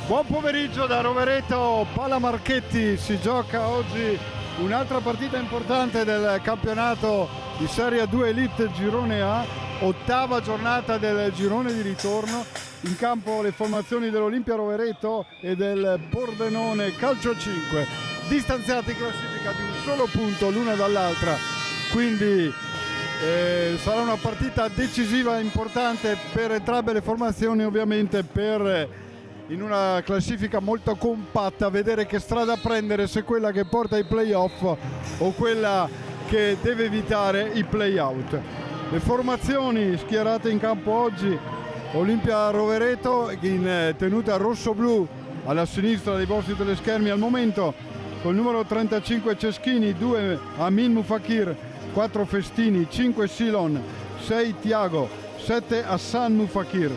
Buon pomeriggio da Rovereto, Palla Marchetti. Si gioca oggi un'altra partita importante del campionato di Serie 2 Elite Girone A, ottava giornata del girone di ritorno. In campo le formazioni dell'Olimpia Rovereto e del Pordenone Calcio 5, distanziati in classifica di un solo punto l'una dall'altra, quindi sarà una partita decisiva e importante per entrambe le formazioni, ovviamente per, in una classifica molto compatta, vedere che strada prendere, se quella che porta ai playoff o quella che deve evitare i playout. Le formazioni schierate in campo oggi: Olimpia Rovereto in tenuta rosso-blu alla sinistra dei vostri teleschermi al momento, col numero 35 Ceschini, 2 Amin Mufakir, 4 Festini, 5 Silon, 6 Tiago, 7 Hassan Mufakir,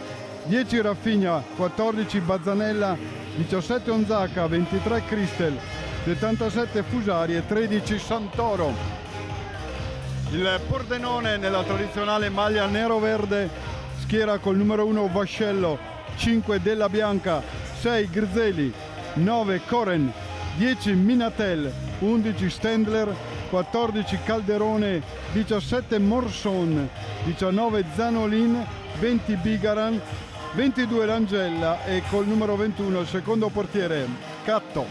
10 Rafinha, 14 Bazzanella, 17 Onzaka, 23 Cristel, 77 Fusari e 13 Santoro. Il Pordenone nella tradizionale maglia nero-verde schiera col numero 1 Vascello, 5 Della Bianca, 6 Grzeli, 9 Koren, 10 Minatel, 11 Stendler, 14 Calderone, 17 Morson, 19 Zanolin, 20 Bigaran, 22 Langella e col numero 21 il secondo portiere Catto.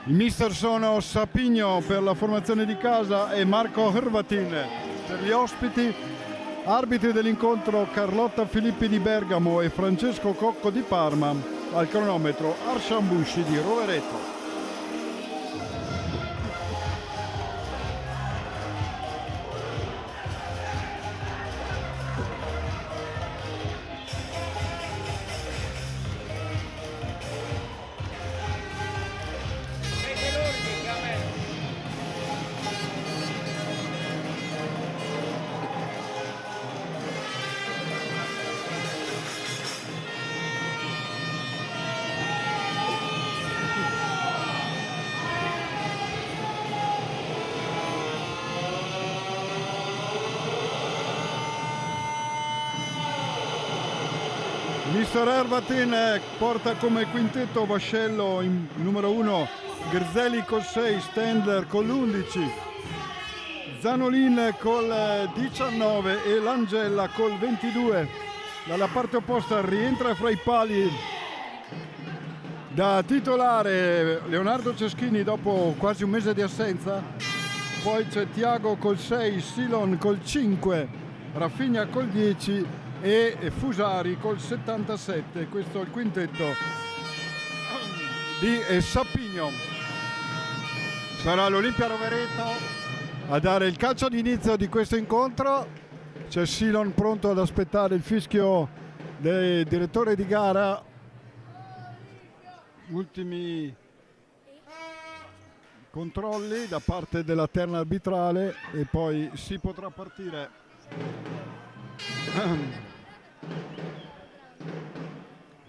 I mister sono Sapigno per la formazione di casa e Marco Hrvatin per gli ospiti. Arbitri dell'incontro Carlotta Filippi di Bergamo e Francesco Cocco di Parma. Al cronometro Arshan Bushi di Rovereto. Mister Hrvatin porta come quintetto Vascello in numero 1, Grzeli col 6, Stendler con l'11, Zanolin col 19 e Langella col 22. Dalla parte opposta rientra fra i pali da titolare Leonardo Ceschini dopo quasi un mese di assenza. Poi c'è Tiago col 6, Silon col 5, Rafinha col 10 e Fusari col 77. Questo è il quintetto di Sapigno. Sarà l'Olimpia Rovereto a dare il calcio d'inizio di questo incontro. C'è Silon pronto ad aspettare il fischio del direttore di gara. Ultimi controlli da parte della terna arbitrale e poi si potrà partire.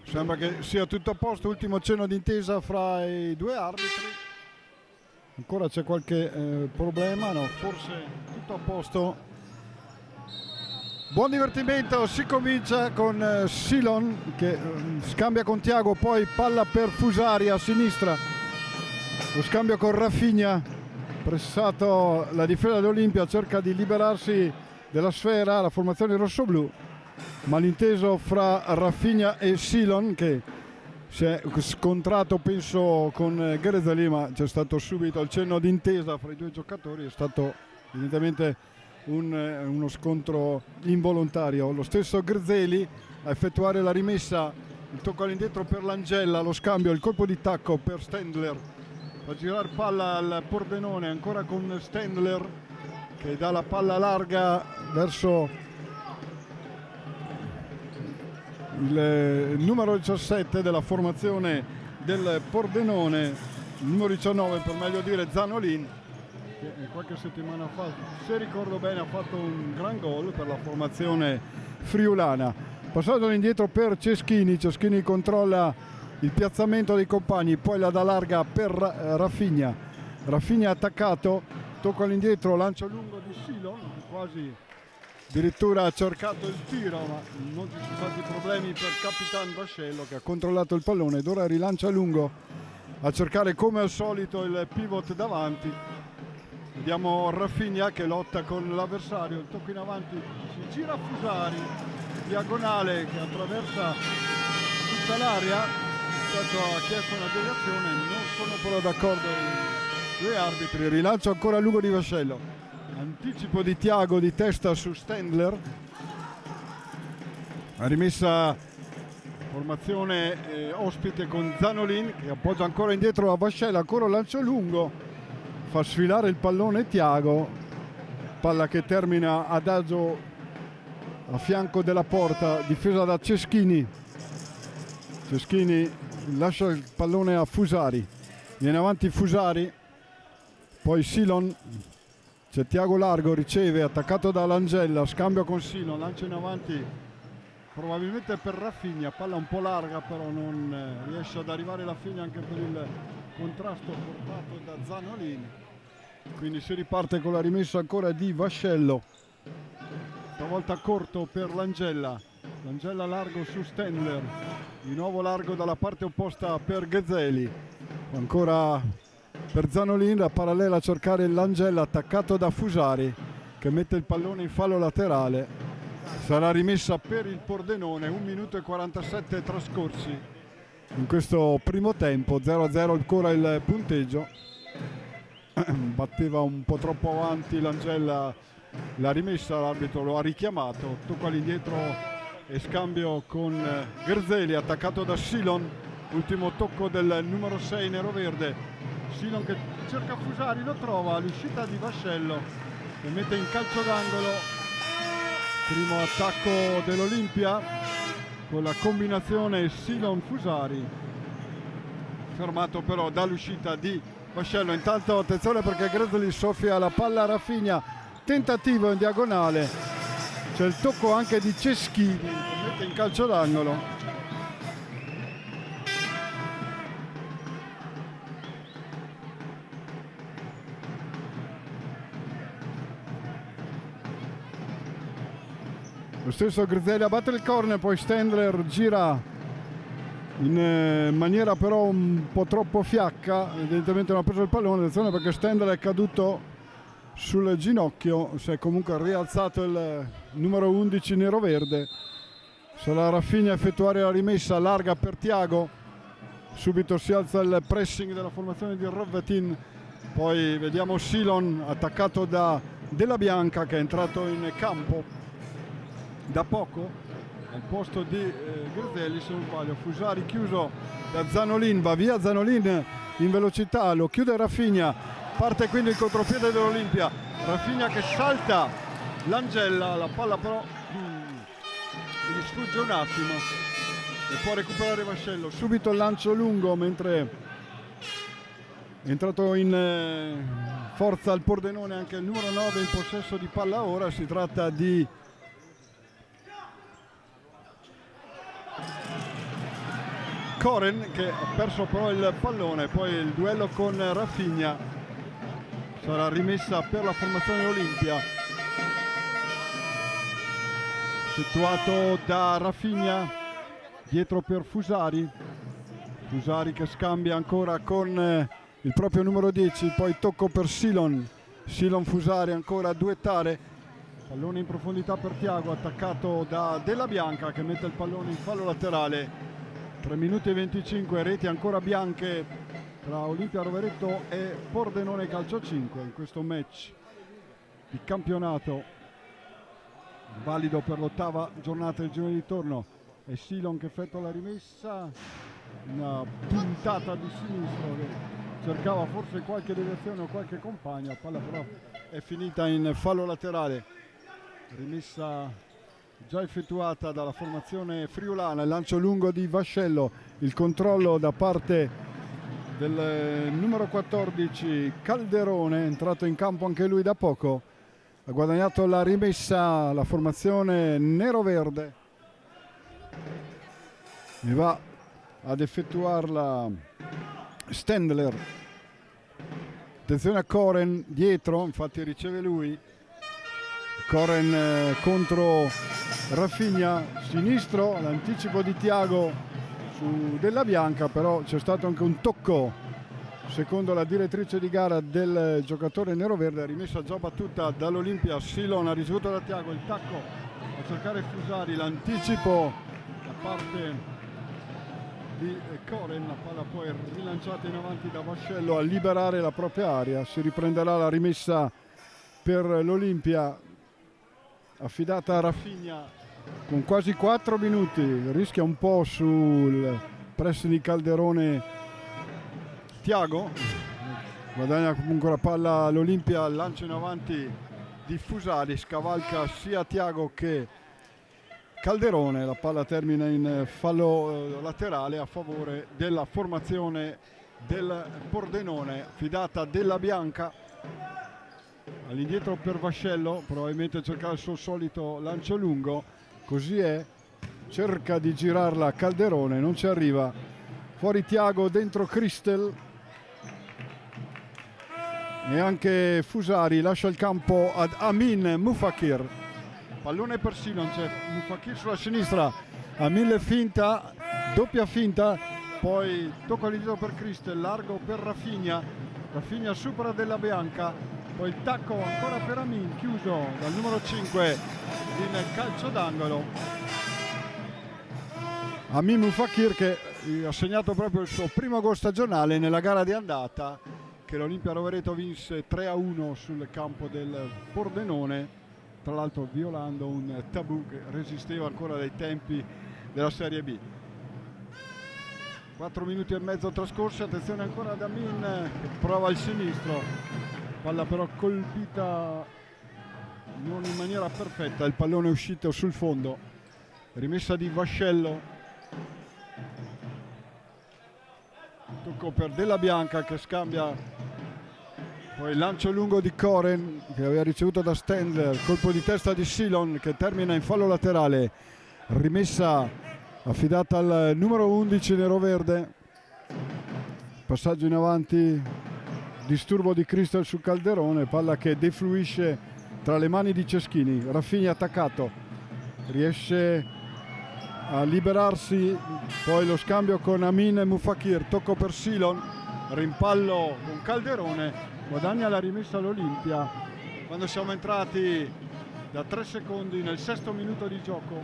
Sembra che sia tutto a posto, ultimo cenno d'intesa fra i due arbitri. Ancora c'è qualche problema? No, forse tutto a posto. Buon divertimento, si comincia con Silon che scambia con Tiago, poi palla per Fusari a sinistra. Lo scambio con Rafinha, pressato la difesa dell'Olimpia, cerca di liberarsi della sfera, la formazione rossoblù. Malinteso fra Rafinha e Silon che si è scontrato penso con Grzeli, ma c'è stato subito il cenno d'intesa fra i due giocatori. È stato evidentemente uno scontro involontario. Lo stesso Grzeli a effettuare la rimessa, il tocco all'indietro per Langella, lo scambio, il colpo di tacco per Stendler, fa girare palla al Pordenone ancora con Stendler che dà la palla larga verso il numero 17 della formazione del Pordenone, il numero 19 per meglio dire Zanolin, che qualche settimana fa, se ricordo bene, ha fatto un gran gol per la formazione friulana. Passato all'indietro per Ceschini, Ceschini controlla il piazzamento dei compagni, poi la dà larga per Rafinha, Rafinha attaccato, tocco all'indietro, lancio lungo di Silon, quasi addirittura ha cercato il tiro, ma non ci sono stati problemi per Capitan Vascello, che ha controllato il pallone ed ora rilancia lungo a cercare come al solito il pivot davanti. Vediamo Rafinha che lotta con l'avversario, il tocco in avanti, si gira Fusari, diagonale che attraversa tutta l'area. Ha chiesto una deviazione, non sono però d'accordo i due arbitri. Rilancio ancora lungo di Vascello, anticipo di Thiago di testa su Stendler, la rimessa formazione ospite con Zanolin che appoggia ancora indietro a Vascello, ancora un lancio lungo, fa sfilare il pallone Thiago, palla che termina adagio a fianco della porta, difesa da Ceschini. Ceschini lascia il pallone a Fusari, viene avanti Fusari, poi Silon, c'è Thiago largo, riceve, attaccato da Langella, scambio con Silon, lancio in avanti probabilmente per Rafinha, palla un po' larga però non riesce ad arrivare la fine anche per il contrasto portato da Zanolin, quindi si riparte con la rimessa ancora di Vascello, stavolta corto per Langella. Langella largo su Stendler, di nuovo largo dalla parte opposta per Ghezeli, ancora per Zanolin, la parallela a cercare Langella attaccato da Fusari che mette il pallone in fallo laterale. Sarà rimessa per il Pordenone, 1 minuto e 47 trascorsi in questo primo tempo, 0-0 ancora il punteggio. Batteva un po' troppo avanti Langella la rimessa, l'arbitro lo ha richiamato, tocco all'indietro e scambio con Ghezeli, attaccato da Silon, ultimo tocco del numero 6 nero-verde. Silon che cerca Fusari, lo trova, l'uscita di Vascello che mette in calcio d'angolo, primo attacco dell'Olimpia con la combinazione Silon-Fusari, fermato però dall'uscita di Vascello. Intanto attenzione perché Ghezeli soffia la palla a Rafinha, tentativo in diagonale. C'è il tocco anche di Ceschini che mette in calcio d'angolo. Lo stesso Ghezeli a battere il corner, poi Stendler gira in maniera però un po' troppo fiacca, evidentemente non ha preso il pallone, attenzione perché Stendler è caduto sul ginocchio, si è comunque rialzato il numero 11 nero-verde. Sarà Rafinha a effettuare la rimessa larga per Thiago, subito si alza il pressing della formazione di Rovvetin, poi vediamo Silon attaccato da Della Bianca che è entrato in campo da poco al posto di Ghezeli se non sbaglio. Fusari chiuso da Zanolin, va via Zanolin in velocità, lo chiude Rafinha. Parte quindi il contropiede dell'Olimpia, Rafinha che salta Langella, la palla però gli sfugge un attimo e può recuperare Vascello. Subito il lancio lungo mentre è entrato in forza al Pordenone anche il numero 9 in possesso di palla ora. Si tratta di Koren che ha perso però il pallone, poi il duello con Rafinha. Sarà rimessa per la formazione Olimpia, effettuato da Rafinha, dietro per Fusari, Fusari che scambia ancora con il proprio numero 10, poi tocco per Silon, Silon Fusari ancora a duettare, pallone in profondità per Thiago, attaccato da Della Bianca che mette il pallone in fallo laterale. 3 minuti e 25, reti ancora bianche tra Olimpia Rovereto e Pordenone Calcio 5 in questo match di campionato valido per l'8ª giornata del girone di ritorno. È Silon che effettua la rimessa, una puntata di sinistro che cercava forse qualche deviazione o qualche compagno, la palla però è finita in fallo laterale. Rimessa già effettuata dalla formazione friulana, il lancio lungo di Vascello, il controllo da parte del numero 14 Calderone, entrato in campo anche lui da poco, ha guadagnato la rimessa la formazione nero-verde e va ad effettuarla Stendler. Attenzione a Koren dietro, infatti riceve lui, Koren contro Rafinha, sinistro, l'anticipo di Thiago su Della Bianca, però c'è stato anche un tocco secondo la direttrice di gara del giocatore neroverde. Rimessa già battuta dall'Olimpia, Silon ha ricevuto da Thiago il tacco a cercare Fusari, l'anticipo da parte di Koren, la palla poi rilanciata in avanti da Vascello a liberare la propria area. Si riprenderà la rimessa per l'Olimpia affidata a Rafinha con quasi 4 minuti, rischia un po' sul press di Calderone Thiago, guadagna comunque la palla l'Olimpia, lancio in avanti di Fusari, scavalca sia Thiago che Calderone, la palla termina in fallo laterale a favore della formazione del Pordenone, affidata a Della Bianca. All'indietro per Vascello, probabilmente cercare il suo solito lancio lungo, così è, cerca di girarla Calderone, non ci arriva, fuori Thiago, dentro Christel e anche Fusari lascia il campo ad Amin Mufakir. Pallone per Silon, c'è Mufakir sulla sinistra, Amin finta, doppia finta, poi tocca all'indietro per Christel, largo per Rafinha, Rafinha supera Della Bianca, poi il tacco ancora per Amin, chiuso dal numero 5 in calcio d'angolo. Amin Mufakir che ha segnato proprio il suo primo gol stagionale nella gara di andata che l'Olimpia Rovereto vinse 3-1 sul campo del Pordenone, tra l'altro violando un tabù che resisteva ancora dai tempi della Serie B. 4 minuti e mezzo trascorsi, attenzione ancora ad Amin che prova il sinistro, palla però colpita non in maniera perfetta, il pallone è uscito sul fondo, rimessa di Vascello, tocco per Della Bianca che scambia, poi il lancio lungo di Koren che aveva ricevuto da Stendler, colpo di testa di Silon che termina in fallo laterale, rimessa affidata al numero 11 neroverde, passaggio in avanti, disturbo di Christel su Calderone, palla che defluisce tra le mani di Ceschini, Rafinha attaccato, riesce a liberarsi, poi lo scambio con Amin e Mufakir, tocco per Silon, rimpallo con Calderone, guadagna la rimessa all'Olimpia quando siamo entrati da 3 secondi nel 6° minuto di gioco,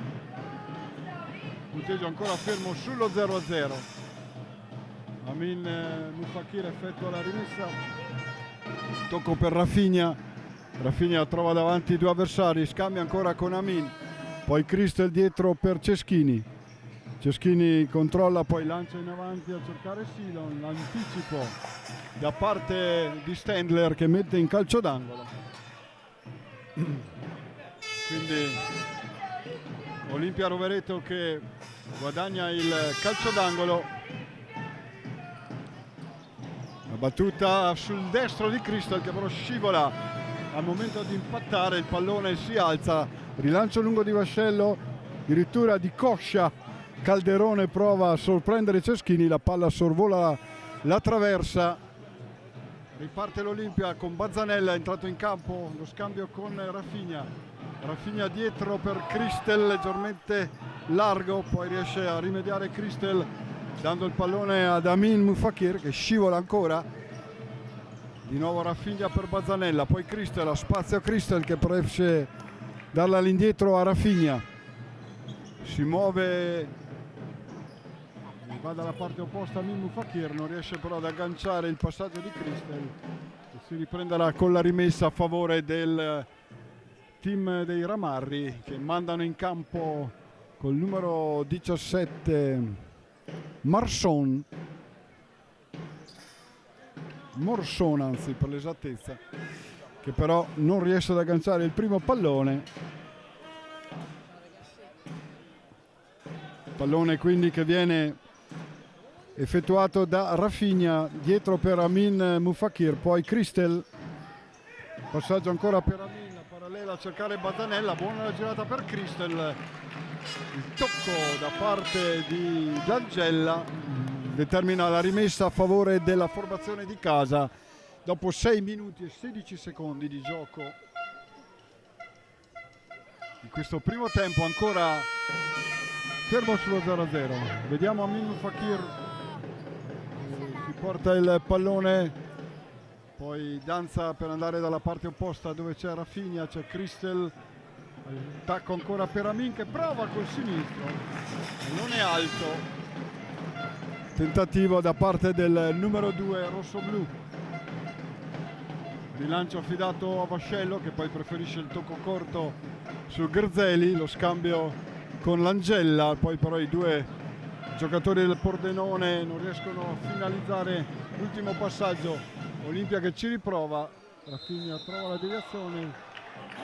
punteggio ancora fermo sullo 0-0. Amin Mufakir effettua la rimessa, tocco per Rafinha, Rafinha trova davanti 2 avversari, scambia ancora con Amin, poi Christel dietro per Ceschini, Ceschini controlla, poi lancia in avanti a cercare Silon, l'anticipo da parte di Stendler che mette in calcio d'angolo, quindi Olimpia Rovereto che guadagna il calcio d'angolo. La battuta sul destro di Christel che però scivola al momento di impattare, il pallone si alza, rilancio lungo di Vascello, addirittura di coscia Calderone prova a sorprendere Ceschini, la palla sorvola la traversa, riparte l'Olimpia con Bazzanella entrato in campo, lo scambio con Rafinha, Rafinha dietro per Christel leggermente largo, poi riesce a rimediare Christel dando il pallone ad Amin Mufakir che scivola ancora, di nuovo Rafinha per Bazzanella, poi Christel, a spazio Christel che riesce a darla all'indietro a Rafinha, si muove, va dalla parte opposta Amin Mufakir, non riesce però ad agganciare il passaggio di Christel, che si riprenderà con la rimessa a favore del team dei Ramarri che mandano in campo col numero 17 Morson anzi per l'esattezza, che però non riesce ad agganciare il primo pallone, pallone quindi che viene effettuato da Rafinha dietro per Amin Mufakir, poi Christel, passaggio ancora per Amin, la parallela a cercare Bazzanella, buona la girata per Christel, il tocco da parte di D'Angella determina la rimessa a favore della formazione di casa dopo 6 minuti e 16 secondi di gioco. in questo primo tempo, ancora fermo sullo 0-0. Vediamo Amin Fakir, si porta il pallone, poi danza per andare dalla parte opposta dove c'è Rafinha, c'è Christel, attacco ancora per Amin che prova col sinistro, pallone alto, tentativo da parte del numero 2 rossoblu, rilancio affidato a Vascello che poi preferisce il tocco corto su Grzeli, lo scambio con l'Angella, poi però i due giocatori del Pordenone non riescono a finalizzare l'ultimo passaggio. Olimpia che ci riprova, Rafinha trova la deviazione,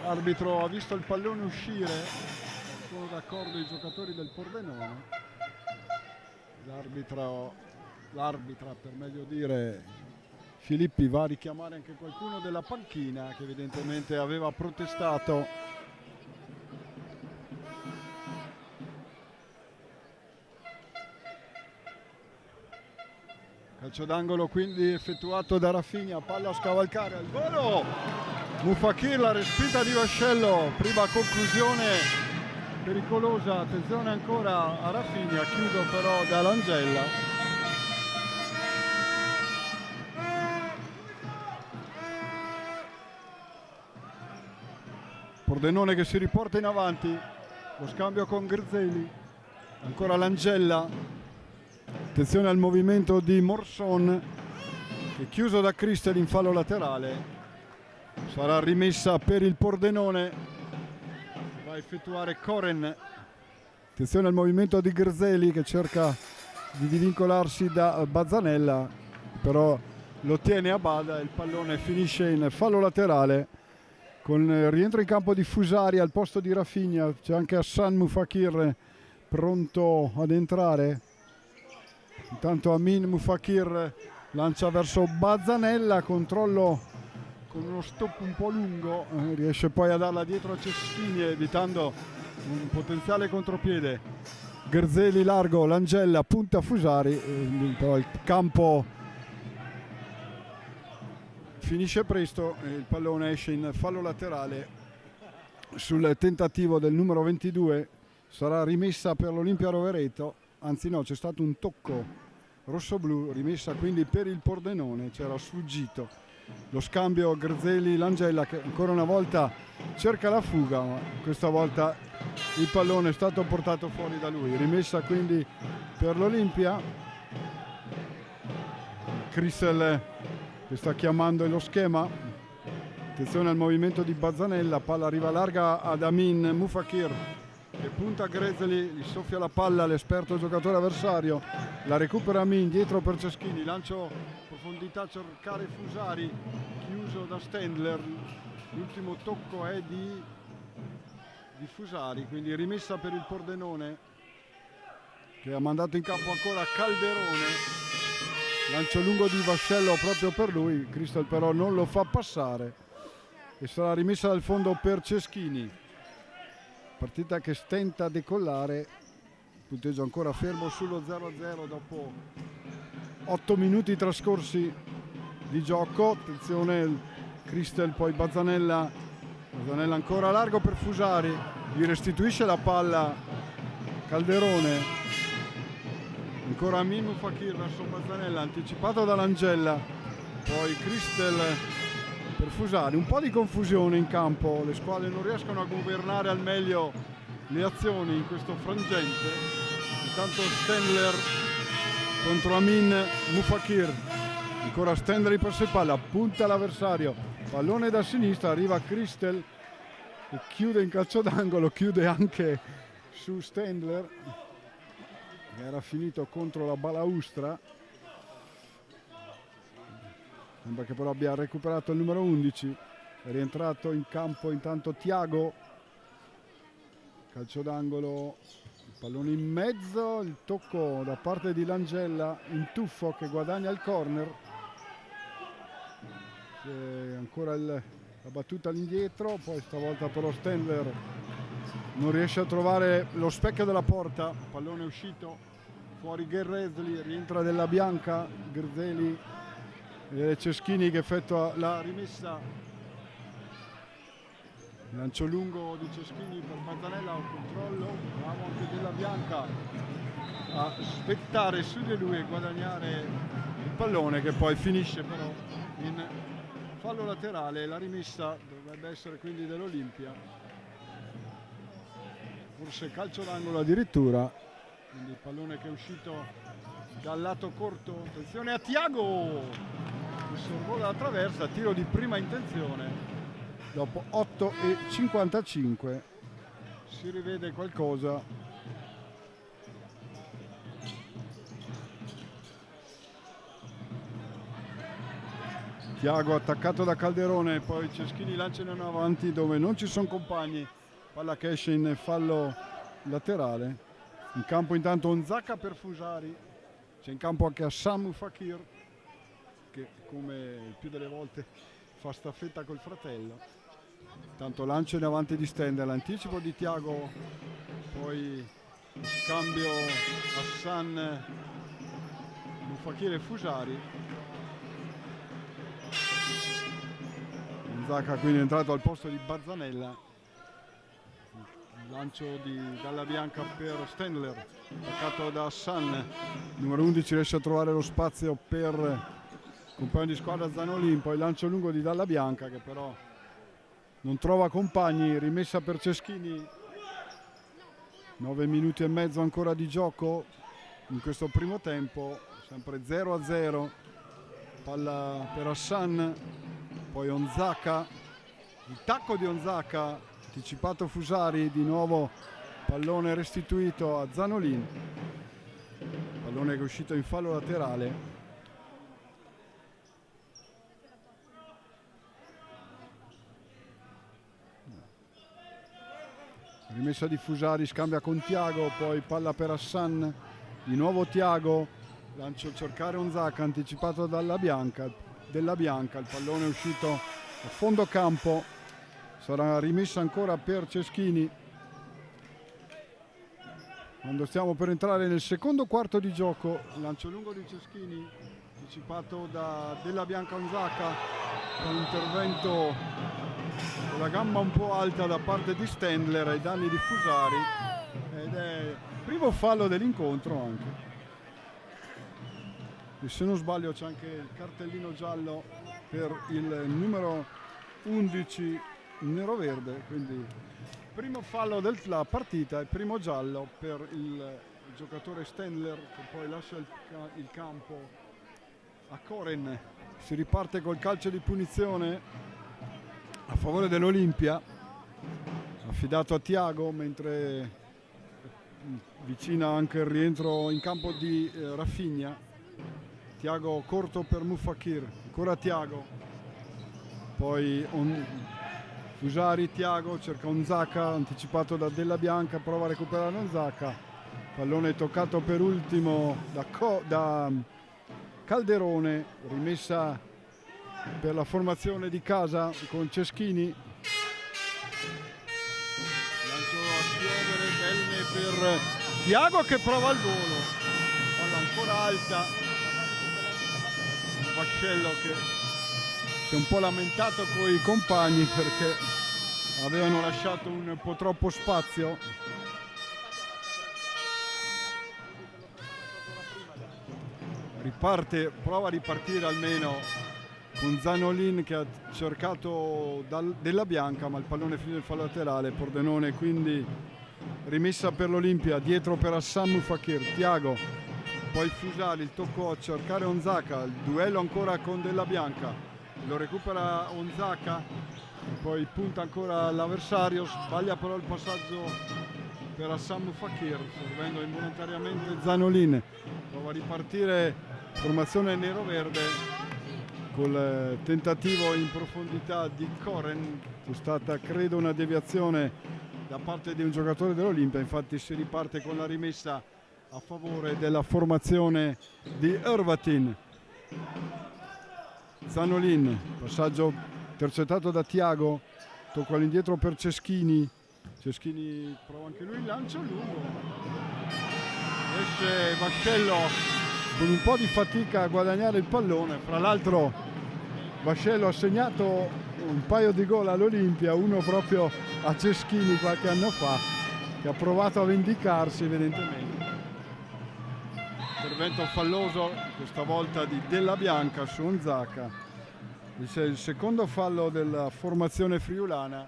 l'arbitro ha visto il pallone uscire, sono d'accordo i giocatori del Pordenone, l'arbitra per meglio dire Filippi va a richiamare anche qualcuno della panchina che evidentemente aveva protestato. Calcio d'angolo quindi effettuato da Rafinha, palla a scavalcare al volo, Mufakir, la respinta di Vascello, prima conclusione pericolosa, attenzione ancora a Rafinha, chiuso però dall'Angella. Pordenone che si riporta in avanti, lo scambio con Grzeli, ancora l'Angella, attenzione al movimento di Morson che chiuso da Christel in fallo laterale, sarà rimessa per il Pordenone, va a effettuare Koren, attenzione al movimento di Grzeli che cerca di divincolarsi da Bazzanella, però lo tiene a bada e il pallone finisce in fallo laterale. Con il rientro in campo di Fusari al posto di Rafinha, c'è anche Hassan Mufakir pronto ad entrare. Intanto Amin Mufakir lancia verso Bazzanella, controllo con uno stop un po' lungo, riesce poi a darla dietro a Ceschini evitando un potenziale contropiede. Grzeli largo, l'Angella punta Fusari, però il campo finisce presto e il pallone esce in fallo laterale sul tentativo del numero 22, sarà rimessa per l'Olimpia Rovereto, anzi no, c'è stato un tocco rossoblu, rimessa quindi per il Pordenone, c'era sfuggito lo scambio Grzeli-L'Angella che ancora una volta cerca la fuga, ma questa volta il pallone è stato portato fuori da lui, rimessa quindi per l'Olimpia. Christel che sta chiamando lo schema, attenzione al movimento di Bazzanella, palla arriva larga ad Amin Mufakir che punta Grzeli, gli soffia la palla l'esperto giocatore avversario, la recupera Amin dietro per Ceschini, lancio profondità a cercare Fusari, chiuso da Stendler, l'ultimo tocco è di Fusari, quindi rimessa per il Pordenone che ha mandato in campo ancora Calderone. Lancio lungo di Vascello proprio per lui, Christel però non lo fa passare e sarà rimessa dal fondo per Ceschini. Partita che stenta a decollare, punteggio ancora fermo sullo 0-0 dopo 8 minuti trascorsi di gioco. Attenzione Christel, poi Bazzanella ancora largo per Fusari, gli restituisce la palla Calderone. Ancora Amin Mufakir verso Bazzanella, anticipato dall'Angella, poi Christel per Fusari, un po' di confusione in campo, le squadre non riescono a governare al meglio le azioni in questo frangente. Intanto Stendler contro Amin Mufakir, ancora Stendler in possesso palla, punta l'avversario, pallone da sinistra, arriva Christel e chiude in calcio d'angolo, chiude anche su Stendler che era finito contro la balaustra, sembra che però abbia recuperato il numero 11, è rientrato in campo intanto Tiago, calcio d'angolo, il pallone in mezzo, il tocco da parte di L'Angella, in tuffo che guadagna il corner, ancora la battuta all'indietro, poi stavolta però Stendler non riesce a trovare lo specchio della porta, pallone uscito fuori Grzeli, rientra della Bianca, Grzeli e Ceschini che effettua la rimessa Lancio lungo di Ceschini per Bazzanella, un controllo, bravo anche Della Bianca a aspettare su di lui e guadagnare il pallone, che poi finisce però in fallo laterale. La rimessa dovrebbe essere quindi dell'Olimpia, forse calcio d'angolo addirittura, quindi il pallone che è uscito dal lato corto. Attenzione a Thiago, che sorvola la traversa, tiro di prima intenzione. Dopo 8,55 si rivede qualcosa. Thiago attaccato da Calderone, poi Ceschini lancia in avanti dove non ci sono compagni, palla che esce in fallo laterale. In campo intanto Onzaka per Fusari, c'è in campo anche Hassan Fakir, che come il più delle volte fa staffetta col fratello. Tanto lancio in avanti di Stendel, l'anticipo di Thiago, poi cambio Hassan Fakir e Fusari. Onzaka quindi è entrato al posto di Bazzanella. Il lancio di Dalla Bianca per Stendler, attaccato da Hassan. Numero 11 riesce a trovare lo spazio per il compagno di squadra Zanolin, poi lancio lungo di Dalla Bianca che però non trova compagni. Rimessa per Ceschini, 9 minuti e mezzo ancora di gioco in questo primo tempo, sempre 0-0. Palla per Hassan, poi Onzaka, il tacco di Onzaka, anticipato Fusari, di nuovo pallone restituito a Zanolin, pallone che è uscito in fallo laterale. Rimessa di Fusari, scambia con Thiago, poi palla per Hassan, di nuovo Thiago, lancio a cercare Onzaka, anticipato Della Bianca, il pallone è uscito a fondo campo, sarà rimessa ancora per Ceschini. Quando stiamo per entrare nel secondo quarto di gioco, lancio lungo di Ceschini, anticipato da Della Bianca Onzaka, con intervento con la gamba un po' alta da parte di Stendler ai danni di Fusari, ed è il primo fallo dell'incontro anche. E se non sbaglio c'è anche il cartellino giallo per il numero 11 nero-verde, quindi primo fallo della partita e primo giallo per il giocatore Stendler, che poi lascia il campo a Koren. Si riparte col calcio di punizione a favore dell'Olimpia, affidato a Thiago, mentre vicina anche il rientro in campo di Rafinha. Thiago corto per Mufakir, ancora Thiago, poi Fusari, Thiago cerca Onzaka, anticipato da Della Bianca, prova a recuperare Onzaka, pallone toccato per ultimo da Calderone, rimessa per la formazione di casa con Ceschini. Lancio a spiovere, bene per Thiago che prova il volo, palla ancora alta. Vascello che si è un po' lamentato con i compagni perché avevano lasciato un po' troppo spazio. Prova a ripartire almeno con Zanolin, che ha cercato Della Bianca, ma il pallone è finito nel fallo laterale. Pordenone quindi rimessa per l'Olimpia, dietro per Hassan Fakir, Thiago, poi Fusari, il tocco a cercare Onzaka, il duello ancora con Della Bianca, lo recupera Onzaka, poi punta ancora l'avversario, sbaglia però il passaggio per Hassan Fakir, servendo involontariamente Zanolin. Prova a ripartire formazione nero-verde col tentativo in profondità di Koren. C'è stata credo una deviazione da parte di un giocatore dell'Olimpia, infatti si riparte con la rimessa a favore della formazione di Hrvatin. Zanolin, passaggio intercettato da Thiago, tocco all'indietro per Ceschini, Ceschini prova anche lui il lancio lungo, esce Vascello con un po' di fatica a guadagnare il pallone. Fra l'altro Vascello ha segnato un paio di gol all'Olimpia, uno proprio a Ceschini qualche anno fa, che ha provato a vendicarsi evidentemente. Intervento falloso questa volta di Della Bianca su Onzacca. Il secondo fallo della formazione friulana.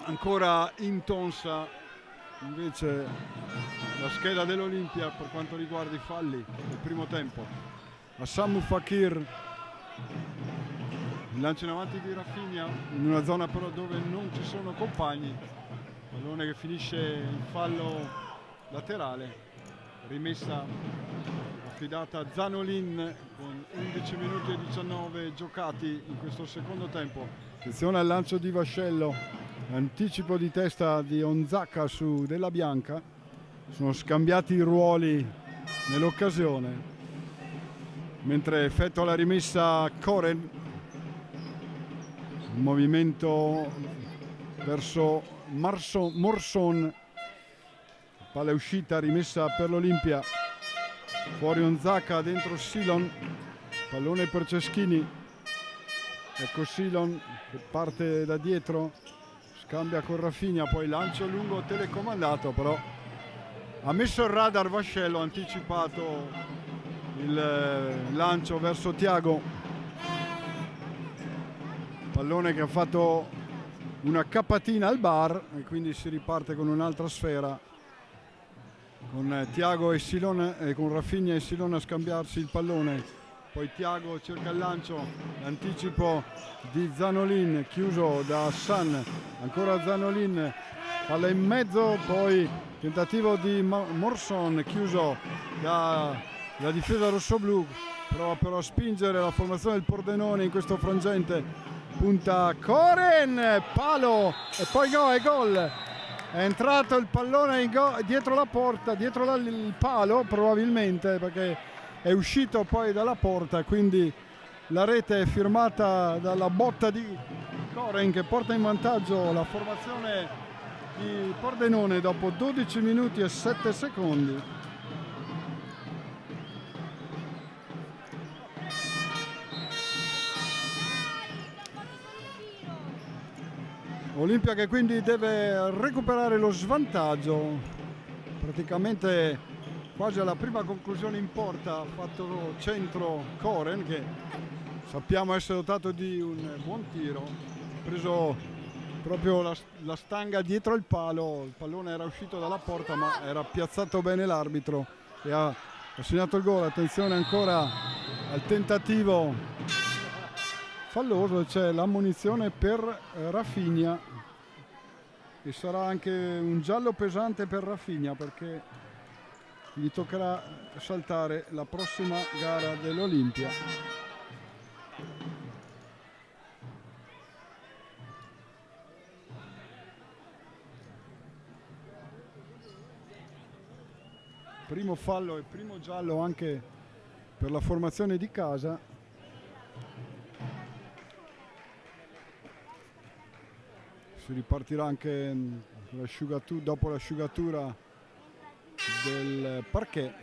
Ancora intonsa invece la scheda dell'Olimpia per quanto riguarda i falli del primo tempo. Hassan Fakir, il lancio in avanti di Rafinha in una zona però dove non ci sono compagni, pallone che finisce in fallo laterale, rimessa affidata a Zanolin con 11 minuti e 19 giocati in questo secondo tempo. Attenzione al lancio di Vascello, anticipo di testa di Onzacca su Della Bianca, sono scambiati i ruoli nell'occasione, mentre effettua la rimessa Koren, un movimento verso Morson, palla è uscita, rimessa per l'Olimpia, fuori Onzacca, dentro Silon, pallone per Ceschini, ecco Silon che parte da dietro, scambia con Rafinha, poi lancio lungo telecomandato, però ha messo il radar Vascello, ha anticipato il lancio verso Thiago, pallone che ha fatto una capatina al bar e quindi si riparte con un'altra sfera con Thiago e Silon, con Rafinha e Silon a scambiarsi il pallone, poi Thiago cerca il lancio, l'anticipo di Zanolin chiuso da Hassan, ancora Zanolin, palla in mezzo, poi tentativo di Morson chiuso dalla difesa rossoblù, prova però a spingere la formazione del Pordenone in questo frangente, punta Koren, palo e poi gol. È entrato il pallone dietro la porta, dietro il palo probabilmente, perché è uscito poi dalla porta, quindi la rete è firmata dalla botta di Koren che porta in vantaggio la formazione di Pordenone dopo 12 minuti e 7 secondi. Olimpia che quindi deve recuperare lo svantaggio, praticamente quasi alla prima conclusione in porta ha fatto centro Koren, che sappiamo essere dotato di un buon tiro, ha preso proprio la stanga dietro il palo, il pallone era uscito dalla porta ma era piazzato bene l'arbitro e ha segnato il gol. Attenzione ancora al tentativo falloso, c'è l'ammonizione per Rafinha e sarà anche un giallo pesante per Rafinha perché gli toccherà saltare la prossima gara dell'Olimpia. Primo fallo e primo giallo anche per la formazione di casa. Si ripartirà anche dopo l'asciugatura del parquet.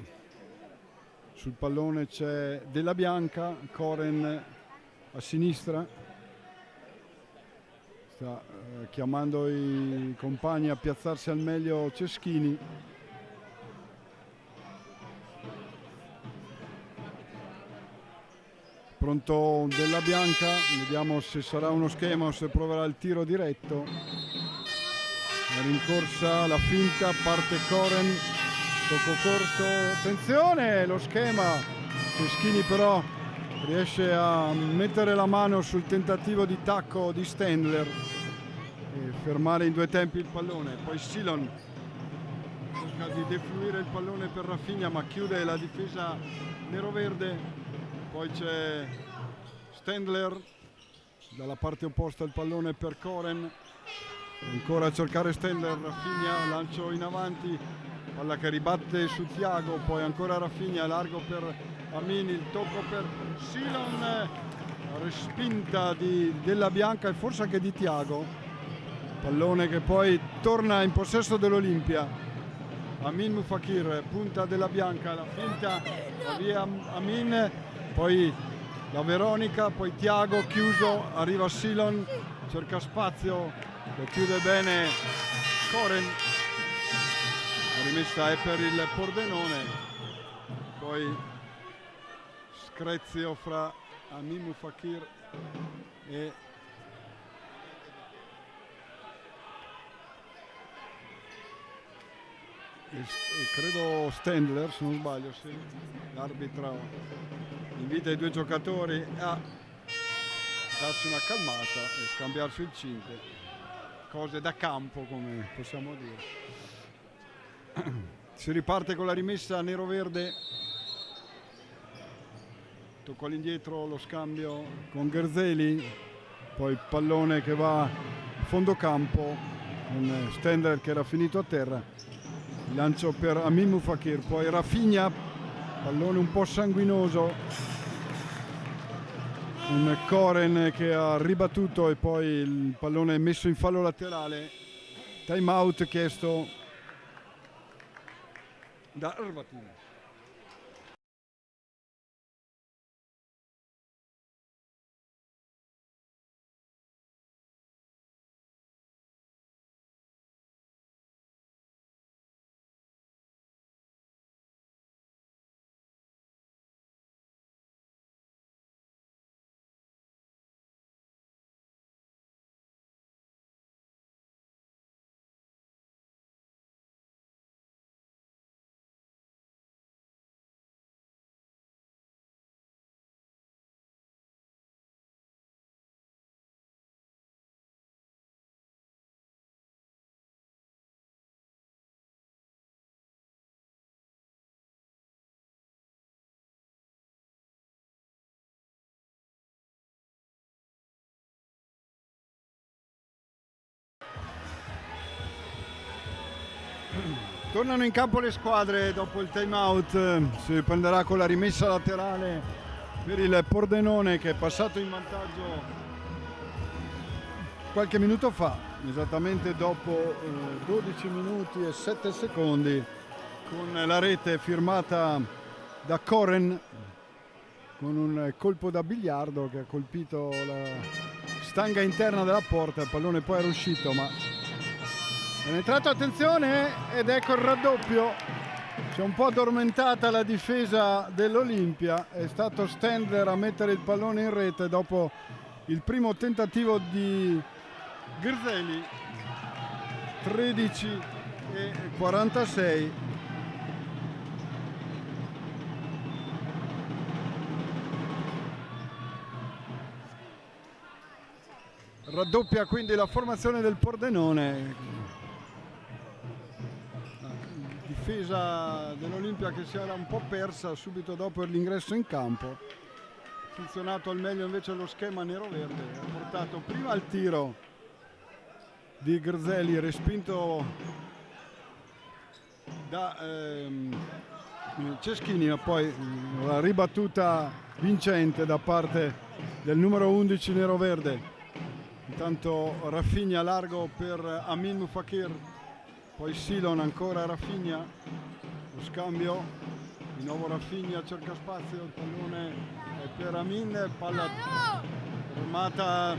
Sul pallone c'è Della Bianca, Koren a sinistra, sta chiamando i compagni a piazzarsi al meglio Ceschini. Pronto Della Bianca, vediamo se sarà uno schema o se proverà il tiro diretto. La rincorsa, la finta, parte Koren, tocco corto, attenzione lo schema, Ceschini però riesce a mettere la mano sul tentativo di tacco di Stendler e fermare in due tempi il pallone, poi Silon cerca di defluire il pallone per Rafinha ma chiude la difesa neroverde. Poi c'è Stendler, dalla parte opposta il pallone per Koren, ancora a cercare Stendler, Rafinha, lancio in avanti, palla che ribatte su Thiago, poi ancora Rafinha, largo per Amin, il tocco per Silon, la respinta di Della Bianca e forse anche di Thiago, pallone che poi torna in possesso dell'Olimpia. Amin Mufakir, punta Della Bianca, la finta, va via Amin, poi da Veronica, poi Tiago chiuso, arriva Silon, cerca spazio, lo chiude bene Koren, la rimessa è per il Pordenone, poi screzio fra Aminu Fakir e credo Stendler, se non sbaglio, sì. L'arbitro invita i due giocatori a darsi una calmata e scambiarsi il cinte, cose da campo come possiamo dire. Si riparte con la rimessa nero-verde, tocco all'indietro, lo scambio con Gherzeli, poi pallone che va a fondo campo con Stendler che era finito a terra. Lancio per Aminu Fakir, poi Rafinha, pallone un po' sanguinoso, un Koren che ha ribattuto e poi il pallone è messo in fallo laterale. Time out chiesto da Ervatin. Tornano in campo le squadre dopo il time out, si riprenderà con la rimessa laterale per il Pordenone che è passato in vantaggio qualche minuto fa, esattamente dopo 12 minuti e 7 secondi, con la rete firmata da Koren con un colpo da biliardo che ha colpito la stanga interna della porta, il pallone poi era uscito ma è entrato, attenzione, ed ecco il raddoppio. Si è un po' addormentata la difesa dell'Olimpia, è stato Stendler a mettere il pallone in rete dopo il primo tentativo di Gherzeli. 13:46. Raddoppia quindi la formazione del Pordenone. Difesa dell'Olimpia che si era un po' persa subito dopo l'ingresso in campo. Ha funzionato al meglio invece lo schema nero-verde, ha portato prima al tiro di Gherzeli respinto da Ceschini, ma poi la ribattuta vincente da parte del numero 11 nero-verde. Intanto Rafinha largo per Aminu Fakir, poi Silon, ancora Rafinha, lo scambio, di nuovo Rafinha cerca spazio, il pallone è per Amin, palla fermata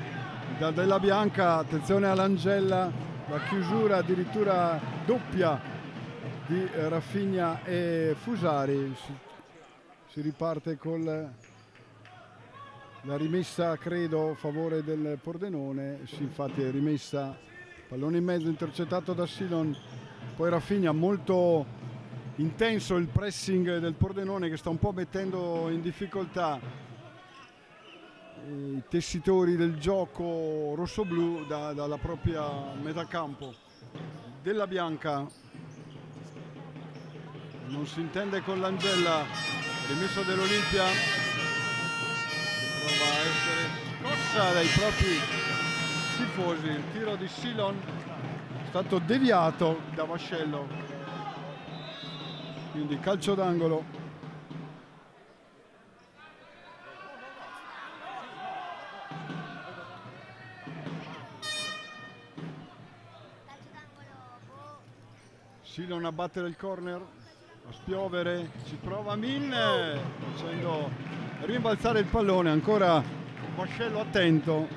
da Della Bianca, attenzione all'Angella, la chiusura addirittura doppia di Rafinha e Fusari. Si riparte con la rimessa, credo, a favore del Pordenone. Sì, infatti è rimessa, pallone in mezzo intercettato da Silon, poi Rafinha, molto intenso il pressing del Pordenone che sta un po' mettendo in difficoltà i tessitori del gioco rossoblu dalla propria metà campo. Della Bianca non si intende con l'Angella, rimessa dell'Olimpia che prova a essere scossa dai propri tifosi. Il tiro di Silon è stato deviato da Vascello, quindi calcio d'angolo. Silon a battere il corner, a spiovere, ci prova Min facendo rimbalzare il pallone, ancora Vascello attento,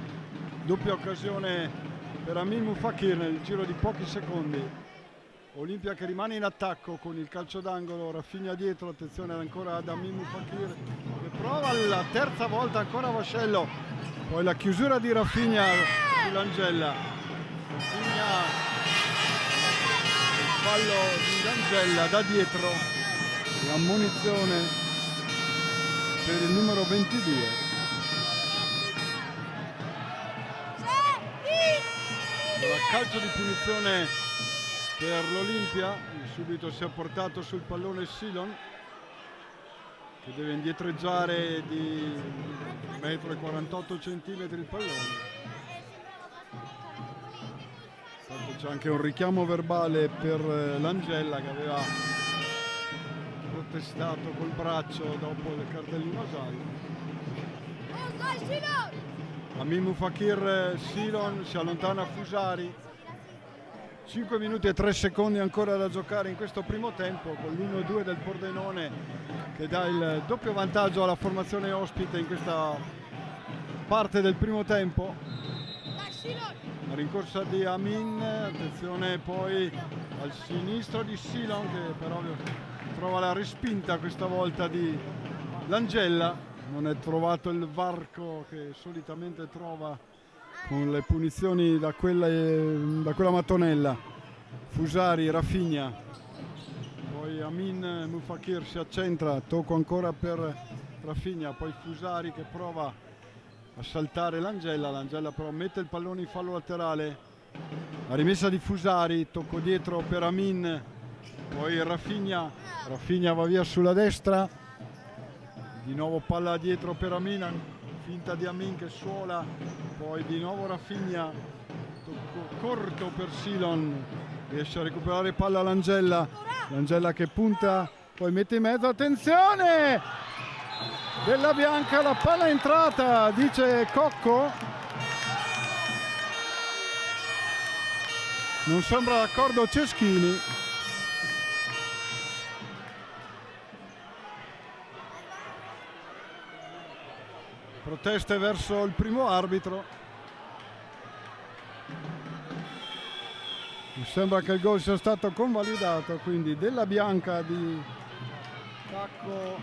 doppia occasione per Amin Mufakir nel giro di pochi secondi. Olimpia che rimane in attacco con il calcio d'angolo, Rafinha dietro, attenzione ancora ad Amin Mufakir che prova la terza volta, ancora Vascello, poi la chiusura di Rafinha sull'Angella, Rafinha, il fallo di Langella da dietro, l'ammonizione per il numero 22. Calcio di punizione per l'Olimpia, subito si è portato sul pallone Silon che deve indietreggiare di 1,48 m il pallone. C'è anche un richiamo verbale per l'Angella che aveva protestato col braccio dopo il cartellino giallo. Amin Mufakir, Silon, si allontana Fusari. 5 minuti e 3 secondi ancora da giocare in questo primo tempo, con l'1-2 del Pordenone che dà il doppio vantaggio alla formazione ospite in questa parte del primo tempo. La rincorsa di Amin, attenzione poi al sinistro di Silon che però trova la respinta questa volta di Langella. Non è trovato il varco che solitamente trova con le punizioni da quella mattonella. Fusari, Rafinha, poi Amin Mufakir si accentra, tocco ancora per Rafinha, poi Fusari che prova a saltare l'Angella però mette il pallone in fallo laterale. La rimessa di Fusari, tocco dietro per Amin, poi Rafinha va via sulla destra. Di nuovo palla dietro per Amin, finta di Amin che suola, poi di nuovo Rafinha, tocco corto per Silon, riesce a recuperare palla l'Angella che punta, poi mette in mezzo, attenzione! Della Bianca, la palla è entrata, dice Cocco. Non sembra d'accordo Ceschini. Proteste verso il primo arbitro. Mi sembra che il gol sia stato convalidato, quindi Della Bianca di Tacco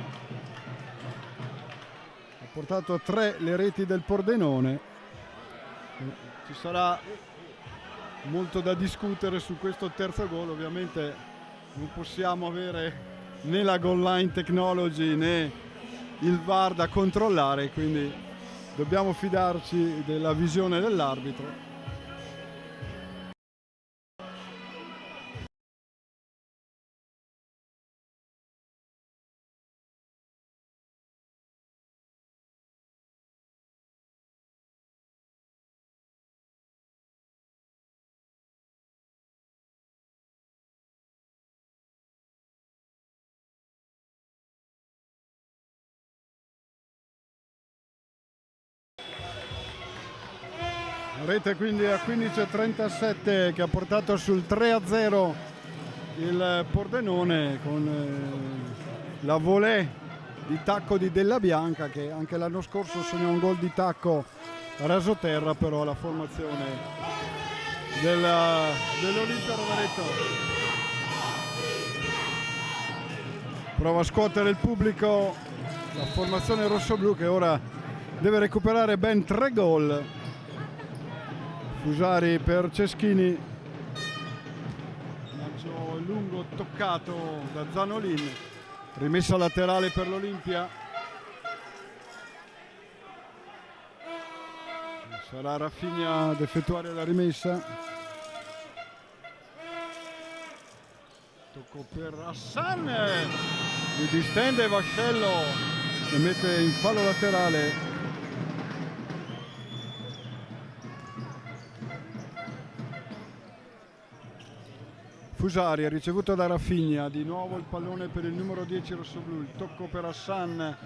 ha portato a 3 le reti del Pordenone. Ci sarà molto da discutere su questo terzo gol, ovviamente non possiamo avere né la goal line technology né il VAR da controllare, quindi dobbiamo fidarci della visione dell'arbitro. Rete quindi a 15:37 che ha portato sul 3-0 il Pordenone con la volée di tacco di Della Bianca, che anche l'anno scorso segnò un gol di tacco rasoterra, però la formazione dell'Olimpia Rovereto prova a scuotere il pubblico, la formazione rossoblù che ora deve recuperare ben 3 gol. Fusari per Ceschini, lancio lungo toccato da Zanolin, rimessa laterale per l'Olimpia, sarà Rafinha ad effettuare la rimessa, tocco per Hassan, si distende Vascello e mette in fallo laterale. Fusari ha ricevuto da Rafinha, di nuovo il pallone per il numero 10 rossoblù, il tocco per Hassan,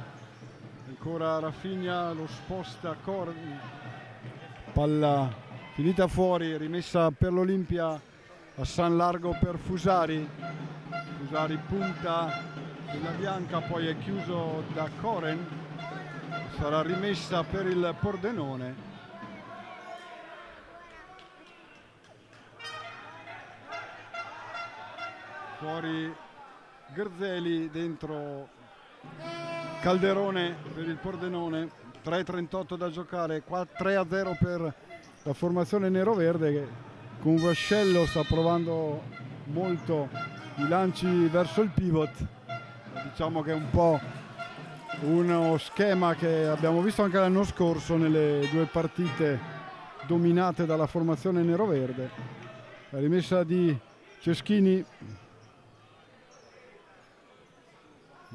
ancora Rafinha, lo sposta palla finita fuori, rimessa per l'Olimpia, Hassan largo per Fusari, Fusari punta Della Bianca, poi è chiuso da Koren, sarà rimessa per il Pordenone. Fuori Grzeli, dentro Calderone per il Pordenone. 3:38 da giocare, 3-0 per la formazione nero-verde, che con Vascello sta provando molto i lanci verso il pivot. Diciamo che è un po' uno schema che abbiamo visto anche l'anno scorso nelle due partite dominate dalla formazione nero-verde. La rimessa di Ceschini,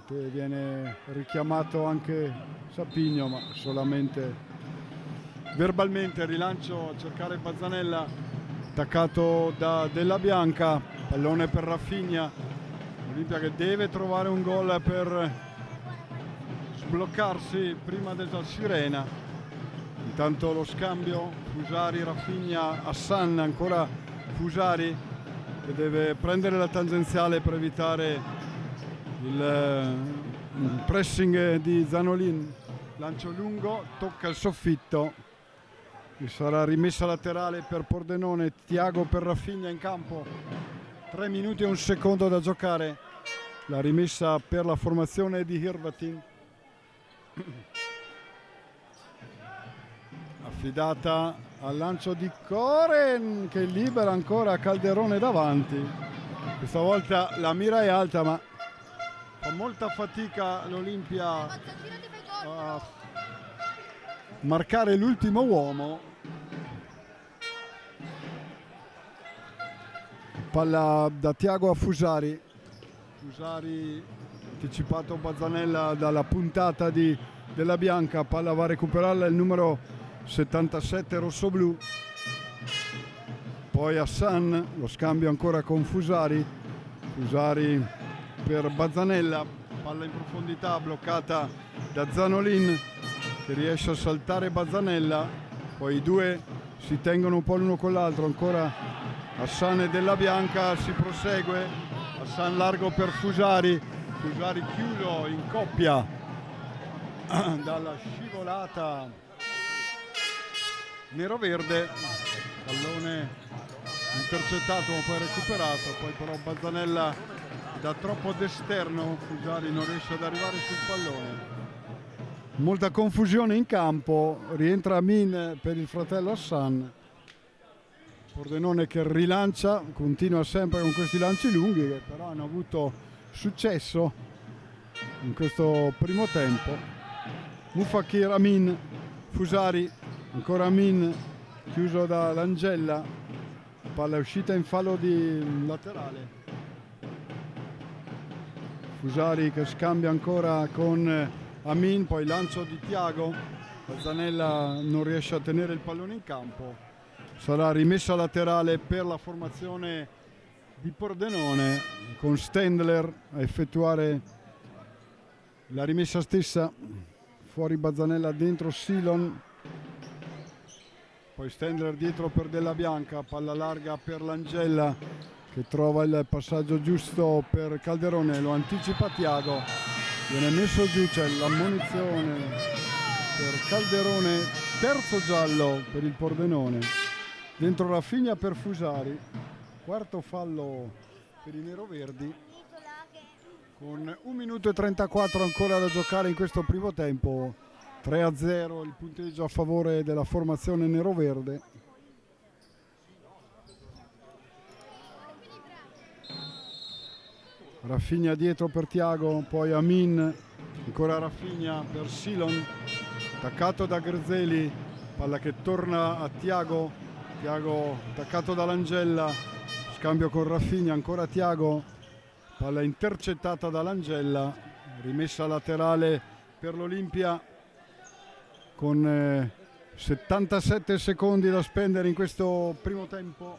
che viene richiamato anche Sapigno, ma solamente verbalmente. Rilancio a cercare Bazzanella, attaccato da Della Bianca, pallone per Rafinha. Olimpia che deve trovare un gol per sbloccarsi prima della sirena. Intanto lo scambio Fusari, Rafinha, Hassan, ancora Fusari che deve prendere la tangenziale per evitare il pressing di Zanolin. Lancio lungo, tocca il soffitto e sarà rimessa laterale per Pordenone. Thiago per Rafinha in campo, 3 minuti e un secondo da giocare. La rimessa per la formazione di Hirvatin, affidata al lancio di Koren, che libera ancora Calderone davanti. Questa volta la mira è alta, ma fa molta fatica l'Olimpia a marcare l'ultimo uomo. Palla da Thiago a Fusari. Fusari, anticipato Bazzanella dalla puntata di Della Bianca. Palla va a recuperarla il numero 77 rossoblu. Poi Hassan, lo scambio ancora con Fusari. Fusari per Bazzanella, palla in profondità bloccata da Zanolin, che riesce a saltare Bazzanella. Poi i due si tengono un po' l'uno con l'altro, ancora Hassan e Della Bianca, si prosegue. Hassan largo per Fusari, Fusari chiuso in coppia dalla scivolata nero-verde. Pallone intercettato ma poi recuperato. Poi però Bazzanella da troppo d'esterno, Fusari non riesce ad arrivare sul pallone. Molta confusione in campo, rientra Amin per il fratello Hassan. Pordenone che rilancia, continua sempre con questi lanci lunghi che però hanno avuto successo in questo primo tempo. Mufakir, Amin, Fusari, ancora Amin, chiuso da Langella. Palla uscita in fallo di laterale. Fusari che scambia ancora con Amin, poi lancio di Thiago. Bazzanella non riesce a tenere il pallone in campo. Sarà rimessa laterale per la formazione di Pordenone, con Stendler a effettuare la rimessa stessa. Fuori Bazzanella, dentro Silon. Poi Stendler dietro per Della Bianca, palla larga per Langella, che trova il passaggio giusto per Calderone, lo anticipa Thiago, viene messo giù, c'è l'ammonizione per Calderone, terzo giallo per il Pordenone. Dentro Rafinha per Fusari, quarto fallo per i neroverdi, con 1 minuto e 34 ancora da giocare in questo primo tempo. 3-0 il punteggio a favore della formazione neroverde. Rafinha dietro per Thiago, poi Amin, ancora Rafinha per Silon, attaccato da Grzeli, palla che torna a Thiago, Thiago attaccato da Langella, scambio con Rafinha, ancora Thiago, palla intercettata da Langella, rimessa laterale per l'Olimpia con 77 secondi da spendere in questo primo tempo,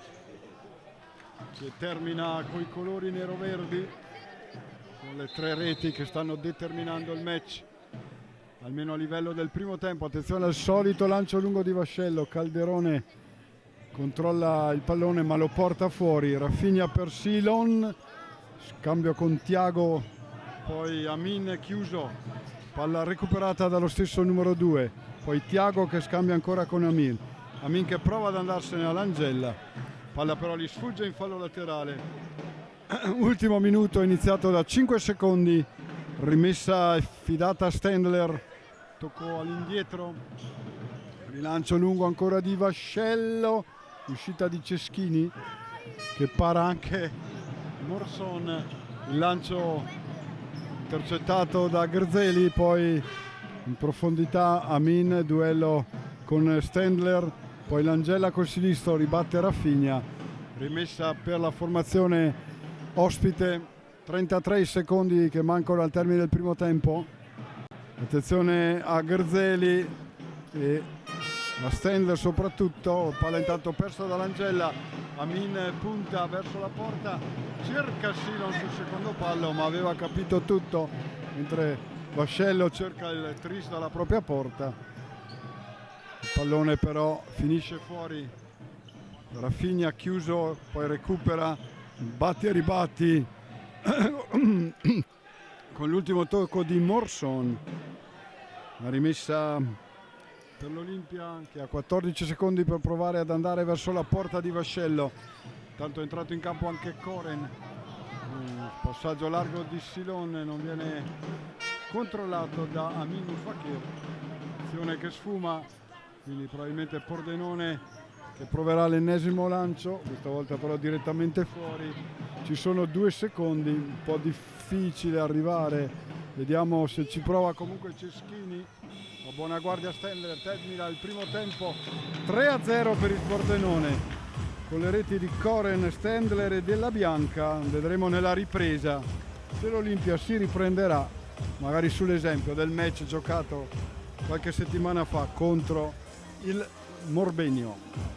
che termina con i colori nero-verdi, con le 3 reti che stanno determinando il match, almeno a livello del primo tempo. Attenzione al solito lancio lungo di Vascello, Calderone controlla il pallone ma lo porta fuori. Rafinha per Silon, scambio con Thiago, poi Amin chiuso palla recuperata dallo stesso numero 2, poi Thiago che scambia ancora con Amin, Amin che prova ad andarsene all'Angella, palla però gli sfugge in fallo laterale. Ultimo minuto iniziato da 5 secondi, rimessa affidata a Stendler, tocco all'indietro, rilancio lungo ancora di Vascello, uscita di Ceschini che para anche Morson, il lancio intercettato da Grzeli, poi in profondità Amin, duello con Stendler, poi l'Angella col sinistro ribatte Rafinha, rimessa per la formazione ospite. 33 secondi che mancano al termine del primo tempo, attenzione a Grzeli e a Stendler soprattutto, palla intanto persa dall'Angella, Amin punta verso la porta, cerca Silon sul secondo pallo ma aveva capito tutto, mentre Vascello cerca il tris dalla propria porta, il pallone però finisce fuori, Rafinha chiuso, poi recupera, batti e ribatti con l'ultimo tocco di Morson, la rimessa per l'Olimpia che ha 14 secondi per provare ad andare verso la porta di Vascello. Tanto è entrato in campo anche Koren, passaggio largo di Silon non viene controllato da Aminu Fakir, azione che sfuma, quindi probabilmente Pordenone che proverà l'ennesimo lancio, questa volta però direttamente fuori. Ci sono 2 secondi, un po' difficile arrivare, vediamo se ci prova comunque Ceschini. A buona guardia Stendler, termina il primo tempo 3-0 per il Pordenone con le reti di Koren, Stendler e Della Bianca. Vedremo nella ripresa se l'Olimpia si riprenderà, magari sull'esempio del match giocato qualche settimana fa contro il Morbegno.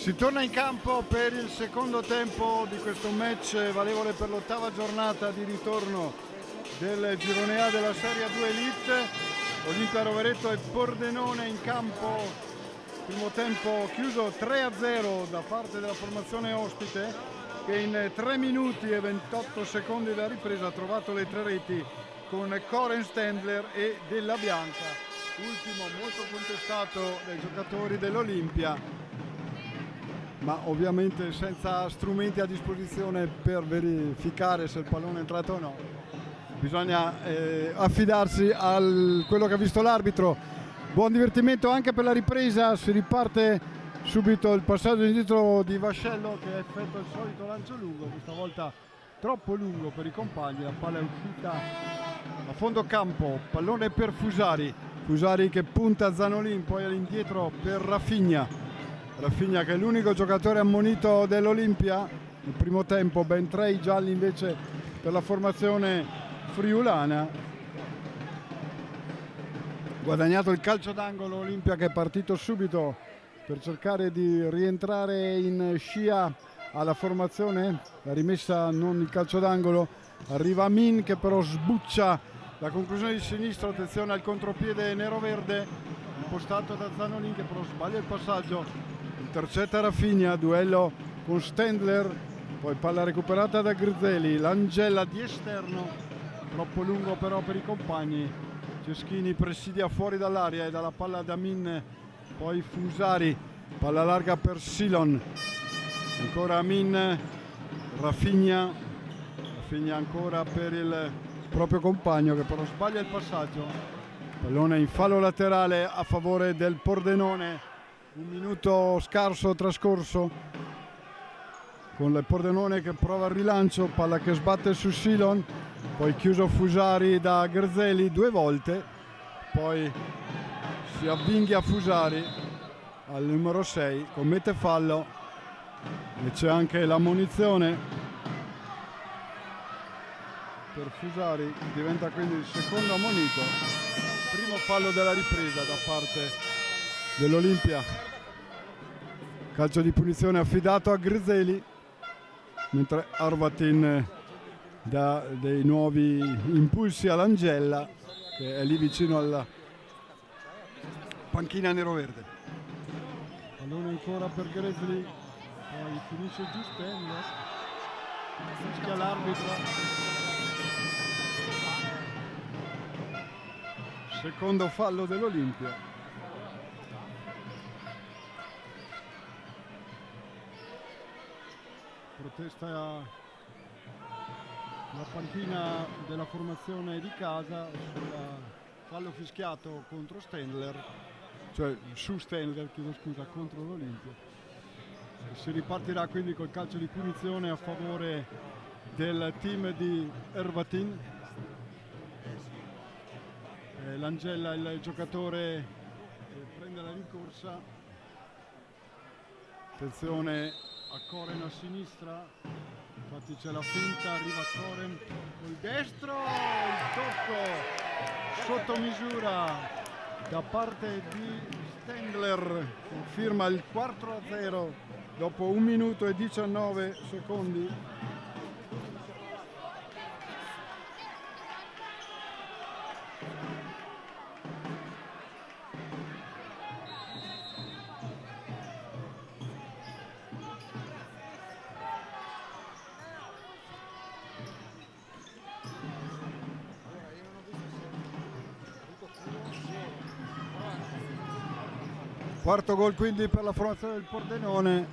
Si torna in campo per il secondo tempo di questo match valevole per l'8ª giornata di ritorno del girone A della Serie 2 Elite. Olimpia Rovereto e Pordenone in campo. Primo tempo chiuso 3-0 da parte della formazione ospite, che in 3 minuti e 28 secondi della ripresa ha trovato le 3 reti con Coren Stendler e Della Bianca, ultimo molto contestato dai giocatori dell'Olimpia, ma ovviamente senza strumenti a disposizione per verificare se il pallone è entrato o no. Bisogna affidarsi a quello che ha visto l'arbitro. Buon divertimento anche per la ripresa, si riparte subito il passaggio indietro di Vascello che effettua il solito lancio lungo, questa volta troppo lungo per i compagni, la palla è uscita a fondo campo, pallone per Fusari, Fusari che punta Zanolin, poi all'indietro per Rafinha, Rafinha che è l'unico giocatore ammonito dell'Olimpia nel primo tempo, ben 3 i gialli invece per la formazione friulana. Guadagnato il calcio d'angolo, Olimpia che è partito subito per cercare di rientrare in scia alla formazione, la rimessa non il calcio d'angolo, arriva Amin che però sbuccia la conclusione di sinistro, attenzione al contropiede nero-verde impostato da Zanolin che però sbaglia il passaggio, intercetta Rafinha, duello con Stendler, poi palla recuperata da Grzeli, Langella di esterno, troppo lungo però per i compagni. Ceschini presidia fuori dall'area e dalla palla da Amin, poi Fusari, palla larga per Silon, ancora Amin, Rafinha, Rafinha ancora per il proprio compagno che però sbaglia il passaggio, pallone in fallo laterale a favore del Pordenone, un minuto scarso trascorso con il Pordenone che prova il rilancio, palla che sbatte su Silon, poi chiuso Fusari da Grzeli 2 volte, poi si avvinghia Fusari al numero 6, commette fallo e c'è anche l'ammonizione per Fusari, diventa quindi il secondo ammonito, primo fallo della ripresa da parte dell'Olimpia, calcio di punizione affidato a Grzeli, mentre Arvatin dà dei nuovi impulsi all'Angella che è lì vicino alla panchina nero-verde. Pallone ancora per Grzeli, poi finisce giù Stendler, fischia l'arbitro, secondo fallo dell'Olimpia. Protesta la panchina della formazione di casa sul fallo fischiato contro Stendler, cioè su Stendler, chiedo scusa, contro l'Olimpia. Si ripartirà quindi col calcio di punizione a favore del team di Ervatin. Langella il giocatore che prende la rincorsa, attenzione a Coren a sinistra, infatti c'è la finta, arriva Coren col destro, il tocco sotto misura da parte di Stendler, conferma il 4-0 dopo 1 minuto e 19 secondi. Quarto gol quindi per la formazione del Pordenone.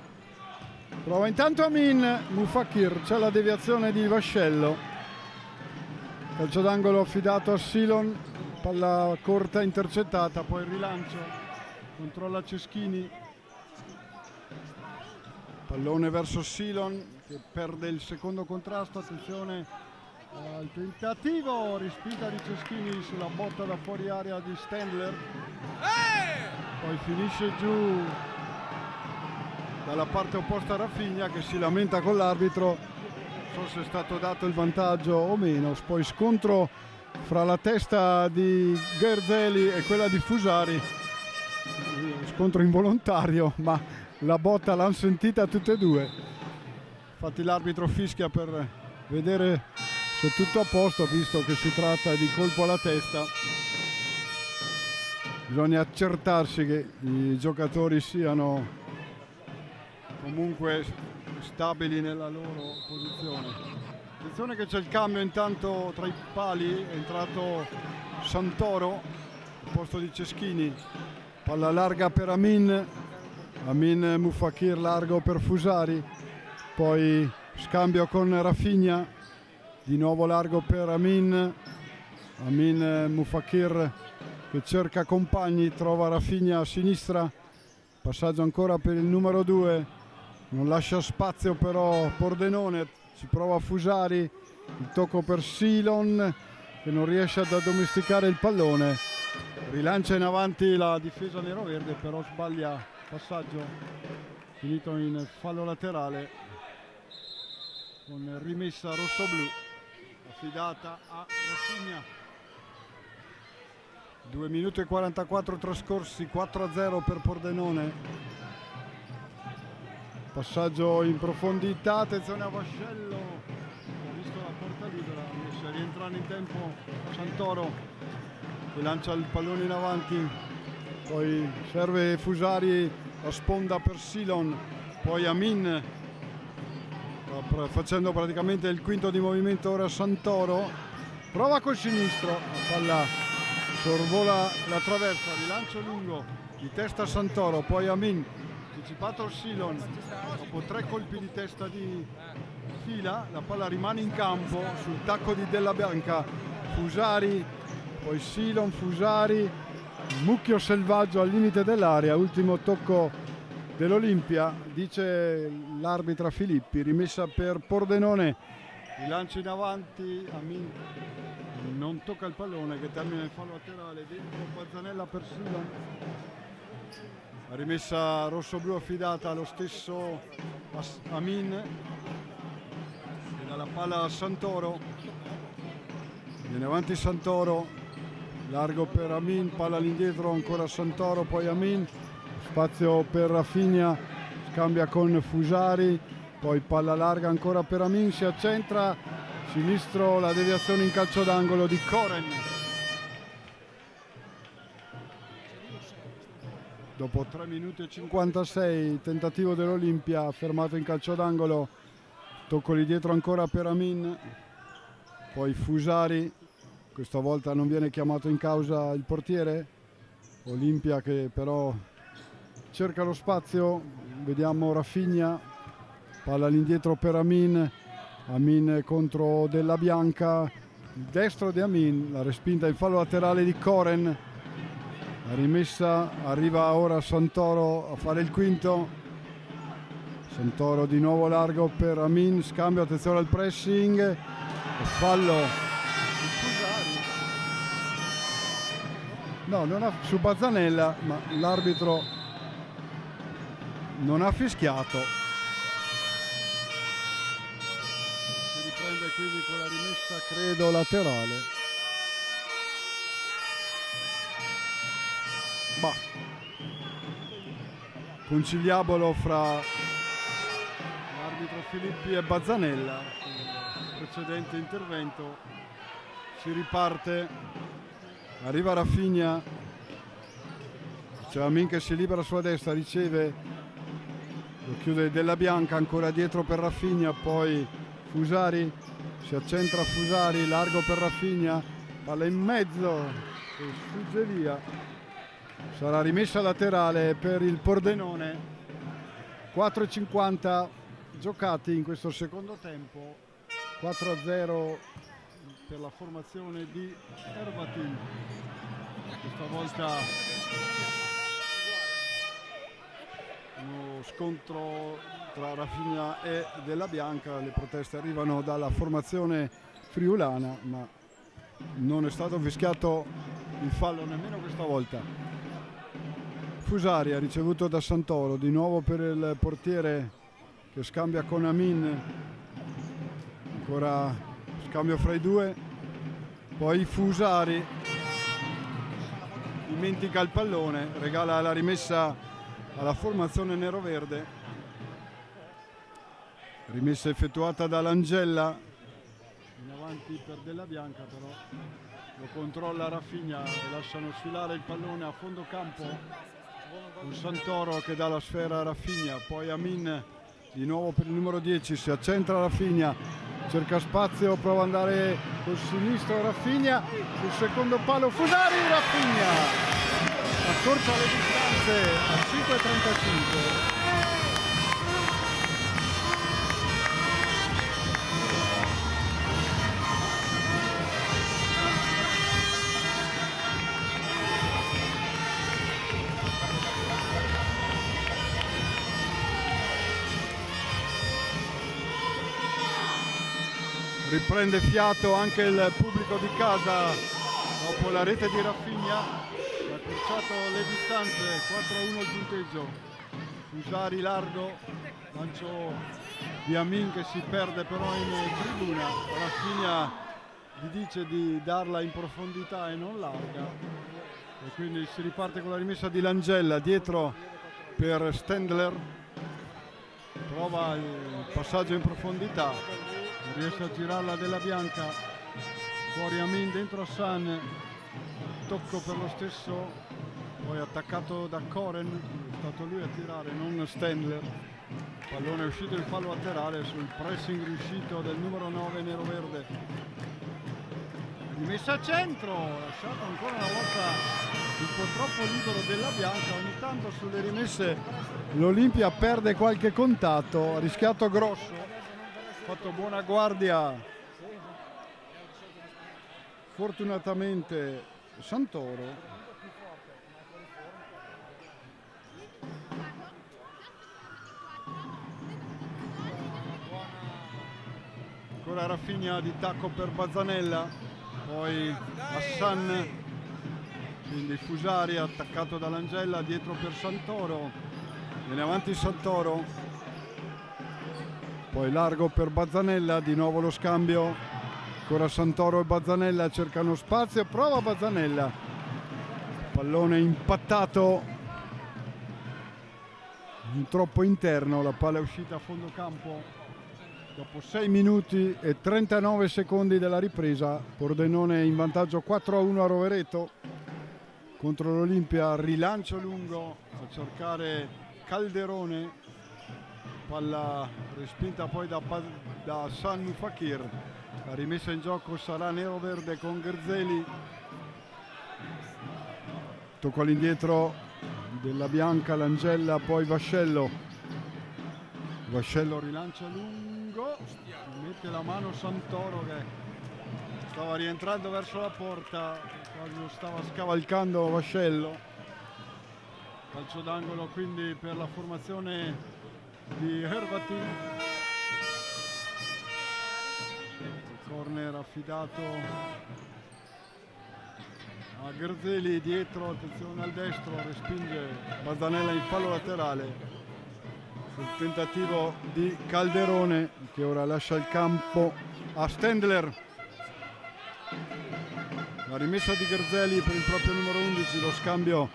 Prova intanto Amin, Mufakir, c'è la deviazione di Vascello. Calcio d'angolo affidato a Silon, palla corta intercettata, poi il rilancio, controlla Ceschini. Pallone verso Silon che perde il secondo contrasto, attenzione al tentativo, respinta di Ceschini sulla botta da fuori area di Stendler. Poi finisce giù dalla parte opposta Rafinha che si lamenta con l'arbitro, non so se è stato dato il vantaggio o meno, poi scontro fra la testa di Grzeli e quella di Fusari, scontro involontario, ma la botta l'hanno sentita tutte e due. Infatti l'arbitro fischia per vedere se è tutto a posto, visto che si tratta di colpo alla testa. Bisogna accertarsi che i giocatori siano comunque stabili nella loro posizione. Attenzione che c'è il cambio intanto tra i pali, è entrato Santoro al posto di Ceschini. Palla larga per Amin Mufakir largo per Fusari, poi scambio con Rafinha, di nuovo largo per Amin Mufakir che cerca compagni, trova Rafinha a sinistra, passaggio ancora per il numero 2, non lascia spazio però Pordenone, ci prova Fusari, il tocco per Silon che non riesce ad addomesticare il pallone, rilancia in avanti la difesa neroverde, però sbaglia passaggio, finito in fallo laterale con rimessa rossoblu affidata a Rafinha. 2 minuti e 44 trascorsi, 4-0 per Pordenone. Passaggio in profondità, attenzione a Vascello, ha visto la porta libera, riesce a rientrare in tempo Santoro che lancia il pallone in avanti, poi serve Fusari a sponda per Silon, poi Amin facendo praticamente il quinto di movimento, ora Santoro prova col sinistro, la palla sorvola la traversa, rilancio lungo di testa Santoro, poi Amin, anticipato Silon, dopo 3 colpi di testa di fila, la palla rimane in campo sul tacco di Della Bianca, Fusari, poi Silon, Fusari, mucchio selvaggio al limite dell'area, ultimo tocco dell'Olimpia, dice l'arbitra Filippi, rimessa per Pordenone, rilancio in avanti, Amin non tocca il pallone che termina il fallo laterale, dentro Bazzanella per Silon, la rimessa rosso-blu affidata allo stesso Amin e dalla palla a Santoro, viene avanti Santoro, largo per Amin, palla all'indietro ancora Santoro, poi Amin, spazio per Rafinha, scambia con Fusari, poi palla larga ancora per Amin, si accentra, sinistro, la deviazione in calcio d'angolo di Koren. Dopo 3 minuti e 56, tentativo dell'Olimpia, fermato in calcio d'angolo, tocco lì dietro ancora per Amin, poi Fusari, questa volta non viene chiamato in causa il portiere, Olimpia che però cerca lo spazio, vediamo Rafinha, palla all'indietro per Amin contro Della Bianca, il destro di Amin, la respinta in fallo laterale di Koren, la rimessa, arriva ora Santoro a fare il quinto, Santoro di nuovo largo per Amin, scambio, attenzione al pressing, fallo no, non ha, su Bazzanella, ma l'arbitro non ha fischiato. Quindi con la rimessa credo laterale, conciliabolo fra l'arbitro Filippi e Bazzanella, sul precedente intervento si riparte, arriva Rafinha, c'è Amin che si libera sulla destra, riceve, lo chiude Della Bianca, ancora dietro per Rafinha, poi Fusari, si accentra Fusari, largo per Rafinha, palla in mezzo e sfugge via, sarà rimessa laterale per il Pordenone. 4,50 giocati in questo secondo tempo, 4-0 per la formazione di Ervatin, questa volta uno scontro tra Rafinha e Della Bianca, le proteste arrivano dalla formazione friulana, ma non è stato fischiato il fallo nemmeno questa volta. Fusari ha ricevuto da Santoro, di nuovo per il portiere che scambia con Amin, ancora scambio fra i due, poi Fusari dimentica il pallone, regala la rimessa alla formazione nero-verde. Rimessa effettuata da Langella, in avanti per Della Bianca, però lo controlla Rafinha e lasciano sfilare il pallone a fondo campo con Santoro che dà la sfera a Rafinha, poi Amin di nuovo per il numero 10, si accentra Rafinha, cerca spazio, prova ad andare col sinistro Rafinha, sul secondo palo Fusari, Rafinha accorcia le distanze a 5,35. Riprende fiato anche il pubblico di casa dopo la rete di Rafinha, ha accorciato le distanze, 4-1 il punteggio. Fusari largo, lancio di Amin che si perde però in tribuna, Rafinha gli dice di darla in profondità e non larga e quindi si riparte con la rimessa di Langella, dietro per Stendler, prova il passaggio in profondità, riesce a girarla Della Bianca, fuori Amin, dentro Hassan, tocco per lo stesso, poi attaccato da Koren, è stato lui a tirare, non Stendler. Pallone è uscito in fallo laterale sul pressing riuscito del numero 9 nero-verde. Rimessa a centro, lasciato ancora una volta un po' troppo libero Della Bianca, ogni tanto sulle rimesse l'Olimpia perde qualche contatto, ha rischiato grosso, ha fatto buona guardia fortunatamente Santoro. Ancora Rafinha di tacco per Bazzanella, poi Hassan, quindi Fusari attaccato da Langella, dietro per Santoro, viene avanti Santoro, poi largo per Bazzanella, di nuovo lo scambio, ancora Santoro e Bazzanella cercano spazio, prova Bazzanella, pallone impattato, troppo interno, la palla è uscita a fondo campo. Dopo 6 minuti e 39 secondi della ripresa, Pordenone in vantaggio 4-1 a Rovereto contro l'Olimpia, rilancio lungo a cercare Calderone, palla respinta poi da San Fakir, la rimessa in gioco sarà nero-verde con Gerzeli, tocco all'indietro Della Bianca, Langella, poi Vascello, rilancia lungo, mette la mano Santoro che stava rientrando verso la porta, quasi lo stava scavalcando Vascello. Calcio d'angolo quindi per la formazione di Hervati. Corner affidato a Gerzeli, dietro, attenzione al destro, respinge Bazzanella in fallo laterale. Il tentativo di Calderone che ora lascia il campo a Stendler, la rimessa di Gerzeli per il proprio numero 11, lo scambio,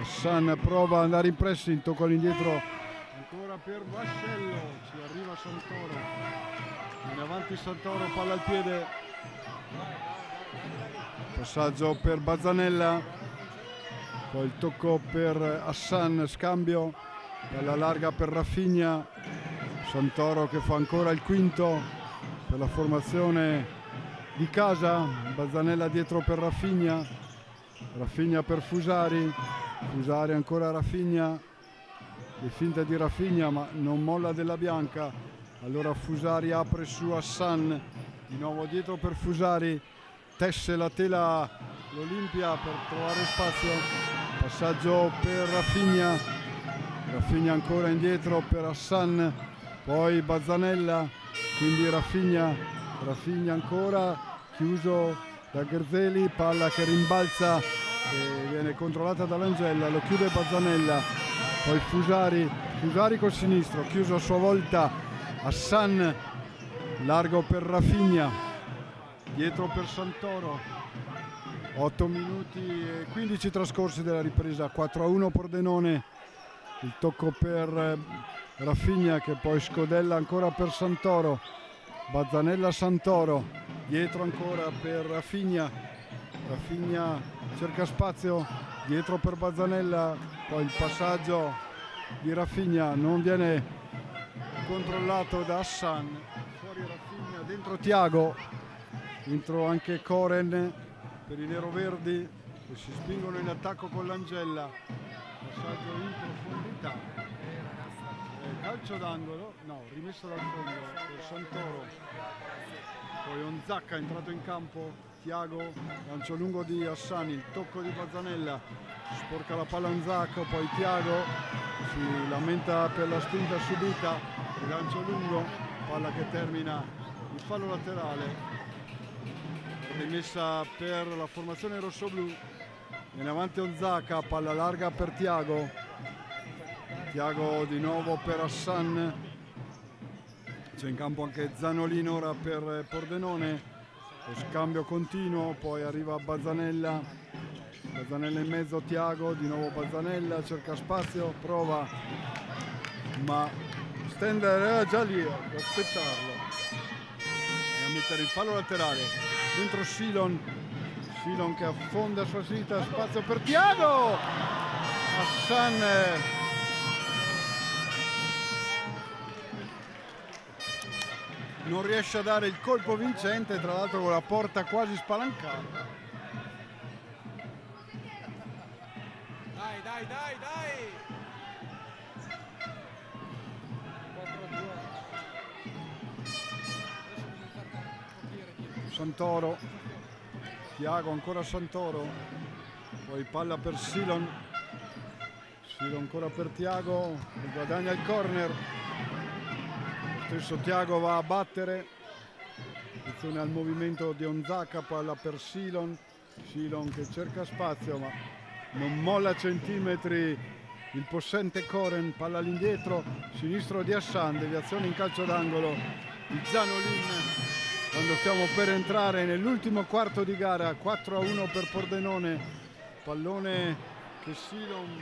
Hassan prova ad andare in pressing, tocco all'indietro ancora per Vascello, ci arriva Santoro, in avanti Santoro, palla al piede, passaggio per Bazzanella, poi il tocco per Hassan, scambio, palla larga per Rafinha, Santoro che fa ancora il quinto per la formazione di casa, Bazzanella dietro per Rafinha, Rafinha per Fusari, Fusari ancora Rafinha, le finte di Rafinha ma non molla Della Bianca, allora Fusari apre su Hassan, di nuovo dietro per Fusari, tesse la tela l'Olimpia per trovare spazio, passaggio per Rafinha, Rafinha ancora indietro per Hassan, poi Bazzanella, quindi Rafinha ancora, chiuso da Gerzeli, palla che rimbalza e viene controllata da Langella, lo chiude Bazzanella, poi Fusari col sinistro, chiuso a sua volta Hassan, largo per Rafinha, dietro per Santoro, 8 minuti e 15 trascorsi della ripresa, 4-1 Pordenone il tocco per Rafinha che poi scodella ancora per Santoro, Bazzanella Santoro, dietro ancora per Rafinha, Rafinha cerca spazio, dietro per Bazzanella, poi il passaggio di Rafinha non viene controllato da Hassan, fuori Rafinha, dentro Thiago, dentro anche Koren per i neroverdi che si spingono in attacco con l'Angella, passaggio in profondità, calcio d'angolo, no, rimesso dal fondo per Santoro, poi Onzacca è entrato in campo, Thiago, lancio lungo di Hassan, il tocco di Bazzanella, sporca la palla Onzacca, poi Thiago si lamenta per la spinta subita, il lancio lungo, palla che termina il fallo laterale, rimessa per la formazione rossoblù, viene avanti Onzacca, palla larga per Thiago, Thiago di nuovo per Hassan, c'è in campo anche Zanolino ora per Pordenone, lo scambio continuo, poi arriva Bazzanella, Bazzanella in mezzo, Thiago, di nuovo Bazzanella, cerca spazio, prova, ma Stender era già lì ad aspettarlo e a mettere il fallo laterale, dentro Silon che affonda a sua sinistra, spazio per Thiago, Hassan non riesce a dare il colpo vincente, tra l'altro con la porta quasi spalancata. Dai! Santoro, Thiago ancora Santoro, poi palla per Silon ancora per Thiago, che guadagna il corner, lo stesso Thiago va a battere, attenzione al movimento di Onzacca, palla per Silon che cerca spazio ma non molla centimetri il possente Koren, palla all'indietro, sinistro di Hassan, deviazione in calcio d'angolo di Zanolin. Quando stiamo per entrare nell'ultimo quarto di gara, 4-1 per Pordenone, pallone che Silon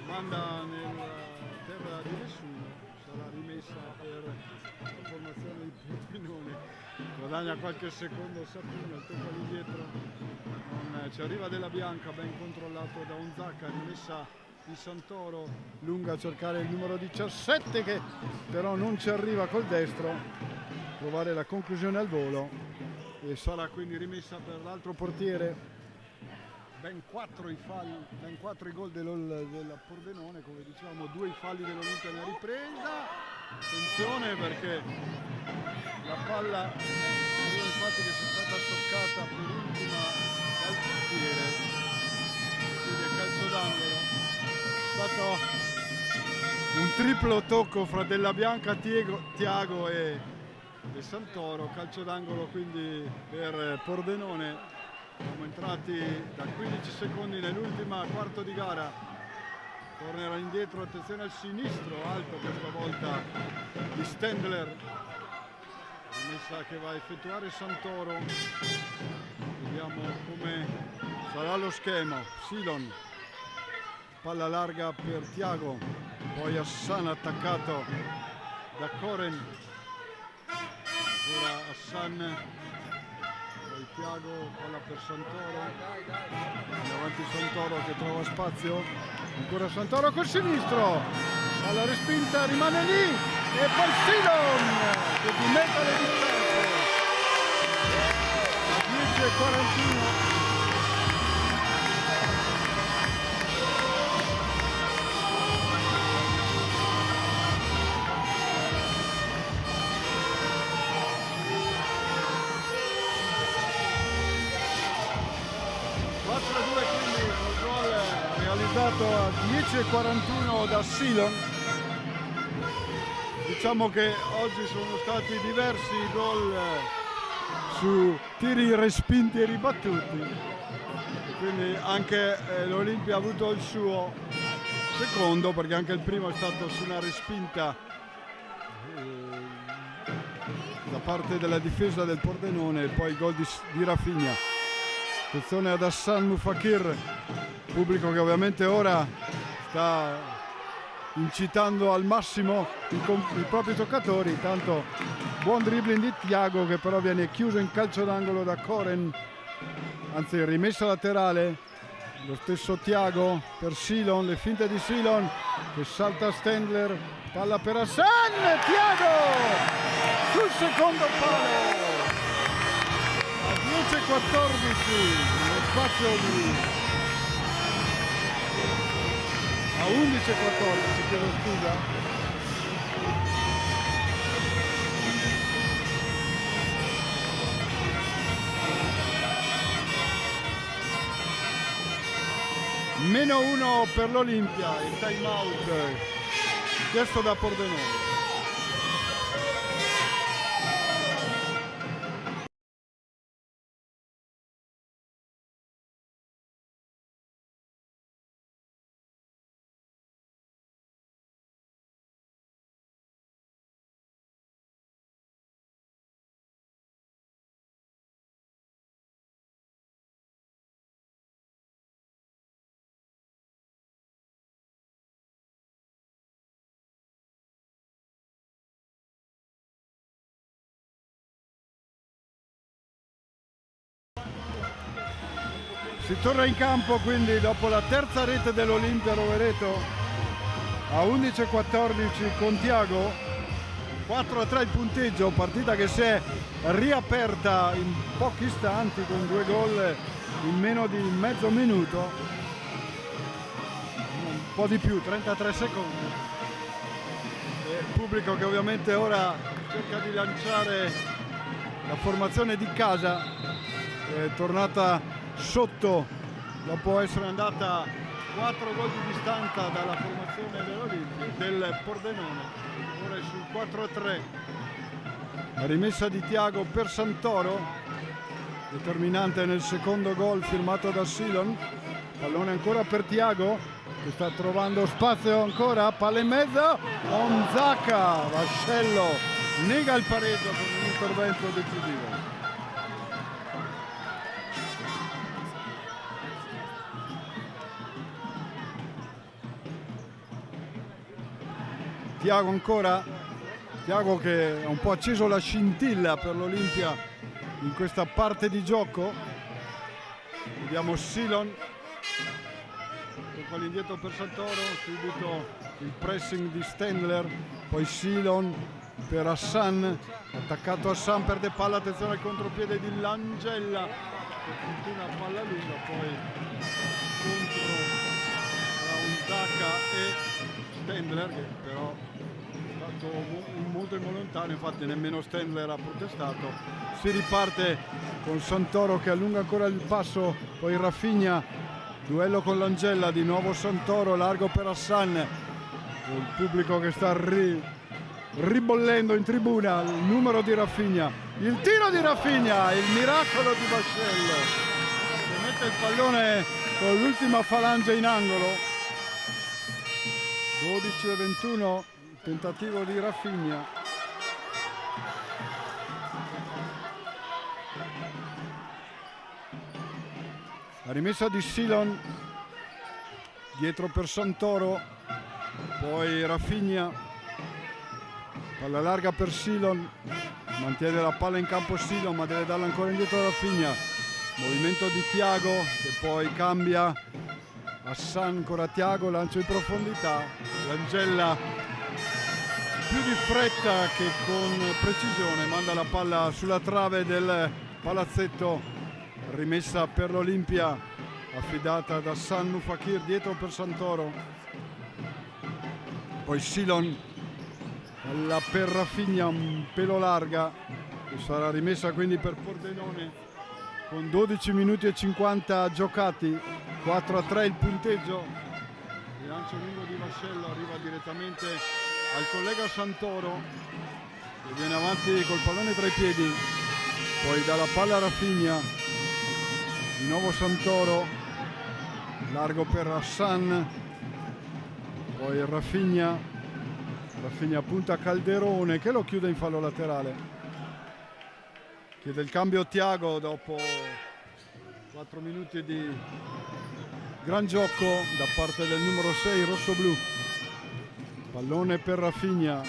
manda nella terra di nessuno, sarà rimessa per la formazione di Pordenone, guadagna qualche secondo Sapina, il tocco all'indietro, non ci arriva Della Bianca, ben controllato da Onzacca, rimessa di Santoro, lunga a cercare il numero 17 che però non ci arriva col destro, provare la conclusione al volo e sarà quindi rimessa per l'altro portiere. Ben 4 i falli, ben 4 i gol della Pordenone, come dicevamo 2 i falli dell'Olimpia nella ripresa, attenzione perché la palla credo infatti che sia stata toccata per ultima dal portiere, quindi è calcio d'angolo, è stato un triplo tocco fra Della Bianca, Thiago e Santoro, calcio d'angolo quindi per Pordenone. Siamo entrati da 15 secondi nell'ultima quarto di gara, tornerà indietro, attenzione al sinistro, alto questa volta di Stendler, rimessa che va a effettuare Santoro, vediamo come sarà lo schema. Silon, palla larga per Thiago, poi Hassan attaccato da Koren, ora Hassan, poi Thiago, palla per Santoro, davanti Santoro che trova spazio, ancora Santoro col sinistro, palla respinta, rimane lì e poi Silon che dimetta le distanze a 10:41. A 10:41 da Silon. Diciamo che oggi sono stati diversi i gol su tiri respinti e ribattuti, quindi anche l'Olimpia ha avuto il suo secondo, perché anche il primo è stato su una respinta da parte della difesa del Pordenone e poi il gol di Rafinha. Attenzione ad Hassan Mufakir, pubblico che ovviamente ora sta incitando al massimo i propri giocatori. Intanto buon dribbling di Thiago, che però viene chiuso in calcio d'angolo da Koren, anzi rimessa laterale. Lo stesso Thiago per Silon, le finte di Silon che salta Stendler, palla per Hassan, Thiago sul secondo palo. A 10-14 lo spazio di a 11-14, chiedo scusa. -1 per l'Olimpia, il time out chiesto da Pordenone. Si torna in campo quindi dopo la terza rete dell'Olimpia Rovereto a 11-14 con Thiago, 4-3 il punteggio, partita che si è riaperta in pochi istanti con 2 gol in meno di mezzo minuto, un po' di più, 33 secondi. E il pubblico che ovviamente ora cerca di lanciare la formazione di casa, è tornata sotto dopo essere andata 4 gol di distanza dalla formazione dell'Olimpia, del Pordenone. Ora è sul 4-3, la rimessa di Thiago per Santoro, determinante nel secondo gol firmato da Silon. Pallone ancora per Thiago che sta trovando spazio, ancora palla in mezzo, Onzaka, Vascello nega il pareggio con un intervento decisivo. Thiago ancora, Thiago che ha un po' acceso la scintilla per l'Olimpia in questa parte di gioco. Vediamo Silon, tocca all'indietro per Santoro, subito il pressing di Stendler, poi Silon per Hassan, attaccato Hassan, perde palla, attenzione al contropiede di Langella, per fortuna palla lunga, poi contro tra Onzaka e Stendler, che però è stato molto involontario, infatti nemmeno Stendler ha protestato. Si riparte con Santoro che allunga ancora il passo, poi Rafinha, duello con Langella, di nuovo Santoro, largo per Hassan, il pubblico che sta ribollendo in tribuna, il numero di Rafinha, il tiro di Rafinha, il miracolo di Vascello che mette il pallone con l'ultima falange in angolo. 12-21, tentativo di Rafinha. La rimessa di Silon, dietro per Santoro, poi Rafinha, palla larga per Silon, mantiene la palla in campo Silon ma deve darla ancora indietro a Rafinha. Movimento di Thiago che poi cambia, Hassan ancora Thiago, lancio in profondità, Langella più di fretta che con precisione manda la palla sulla trave del palazzetto, rimessa per l'Olimpia affidata da Sannu Fakir, dietro per Santoro, poi Silon, la per Rafinha un pelo larga, che sarà rimessa quindi per Pordenone con 12 minuti e 50 giocati, 4-3 il punteggio. Il lancio lungo di Vascello arriva direttamente al collega Santoro che viene avanti col pallone tra i piedi, poi dalla palla Rafinha, di nuovo Santoro, largo per Hassan, poi Rafinha punta Calderone che lo chiude in fallo laterale. Chiede il cambio Thiago dopo 4 minuti di gran gioco da parte del numero 6 rossoblu. pallone per Rafinha,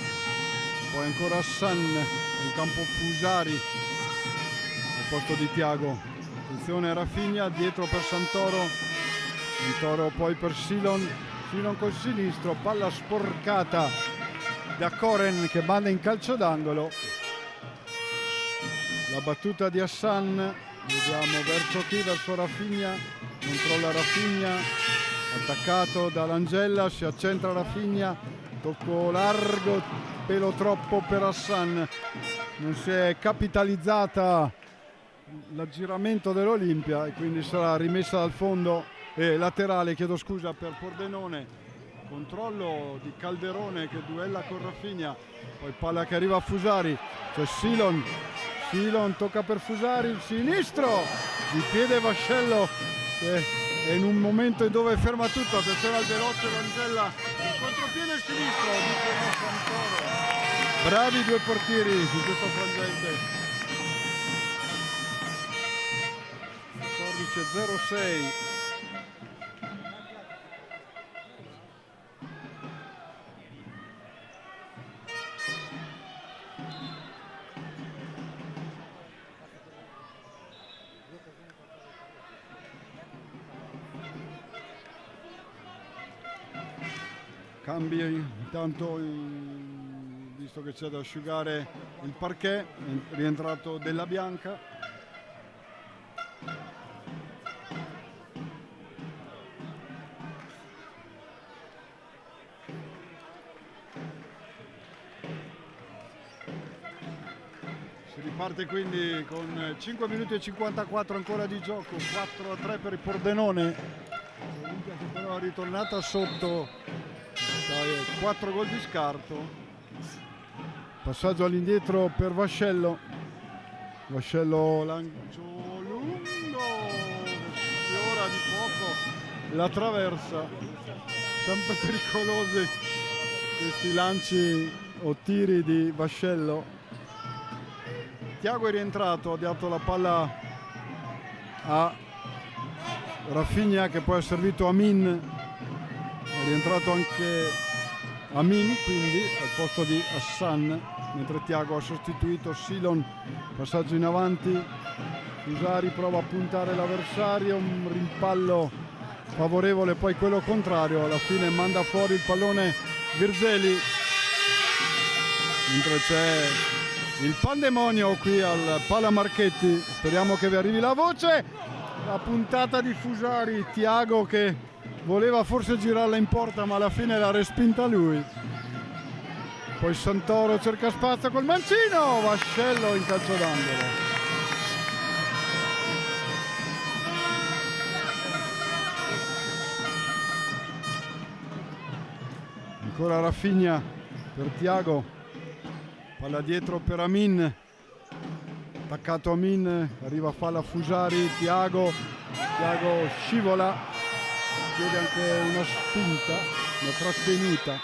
poi ancora Hassan, in campo Fusari al posto di Thiago. Attenzione Rafinha, dietro per Santoro, Santoro poi per Silon col sinistro, palla sporcata da Koren che manda in calcio d'angolo. La battuta di Hassan, vediamo verso chi? Verso Rafinha, controlla Rafinha, attaccato dall'Angella, si accentra Rafinha, tocco largo, pelo troppo per Hassan, non si è capitalizzata l'aggiramento dell'Olimpia e quindi sarà rimessa dal fondo, laterale, chiedo scusa, per Pordenone. Controllo di Calderone che duella con Rafinha, poi palla che arriva a Fusari, c'è Silon tocca per Fusari, il sinistro di piede Vascello che è in un momento dove ferma tutto. Attenzione al veloce L'Angella, il contropiede sinistro di Santoro. Bravi due portieri su questo frangente. 14:06. Cambi intanto, visto che c'è da asciugare il parquet, è rientrato Della Bianca. Si riparte quindi con 5 minuti e 54 ancora di gioco, 4-3 per il Pordenone. L'Olimpia che però è ritornata sotto 4 gol di scarto. Passaggio all'indietro per Vascello, lancio lungo, sfiora di poco la traversa. Sempre pericolosi questi lanci o tiri di Vascello. Thiago è rientrato, ha dato la palla a Rafinha che poi ha servito Amin. È rientrato anche Amin quindi al posto di Hassan, mentre Thiago ha sostituito Silon. Passaggio in avanti, Fusari prova a puntare l'avversario, un rimpallo favorevole, poi quello contrario, alla fine manda fuori il pallone Virzeli, mentre c'è il pandemonio qui al Pala Marchetti. Speriamo che vi arrivi la voce. La puntata di Fusari, Thiago che voleva forse girarla in porta ma alla fine l'ha respinta lui. Poi Santoro cerca spazio col mancino, Vascello in calcio d'angolo. Ancora Rafinha per Thiago, palla dietro per Amin, attaccato Amin, arriva palla Fusari, Thiago scivola, chiede anche una spinta, una trattenuta.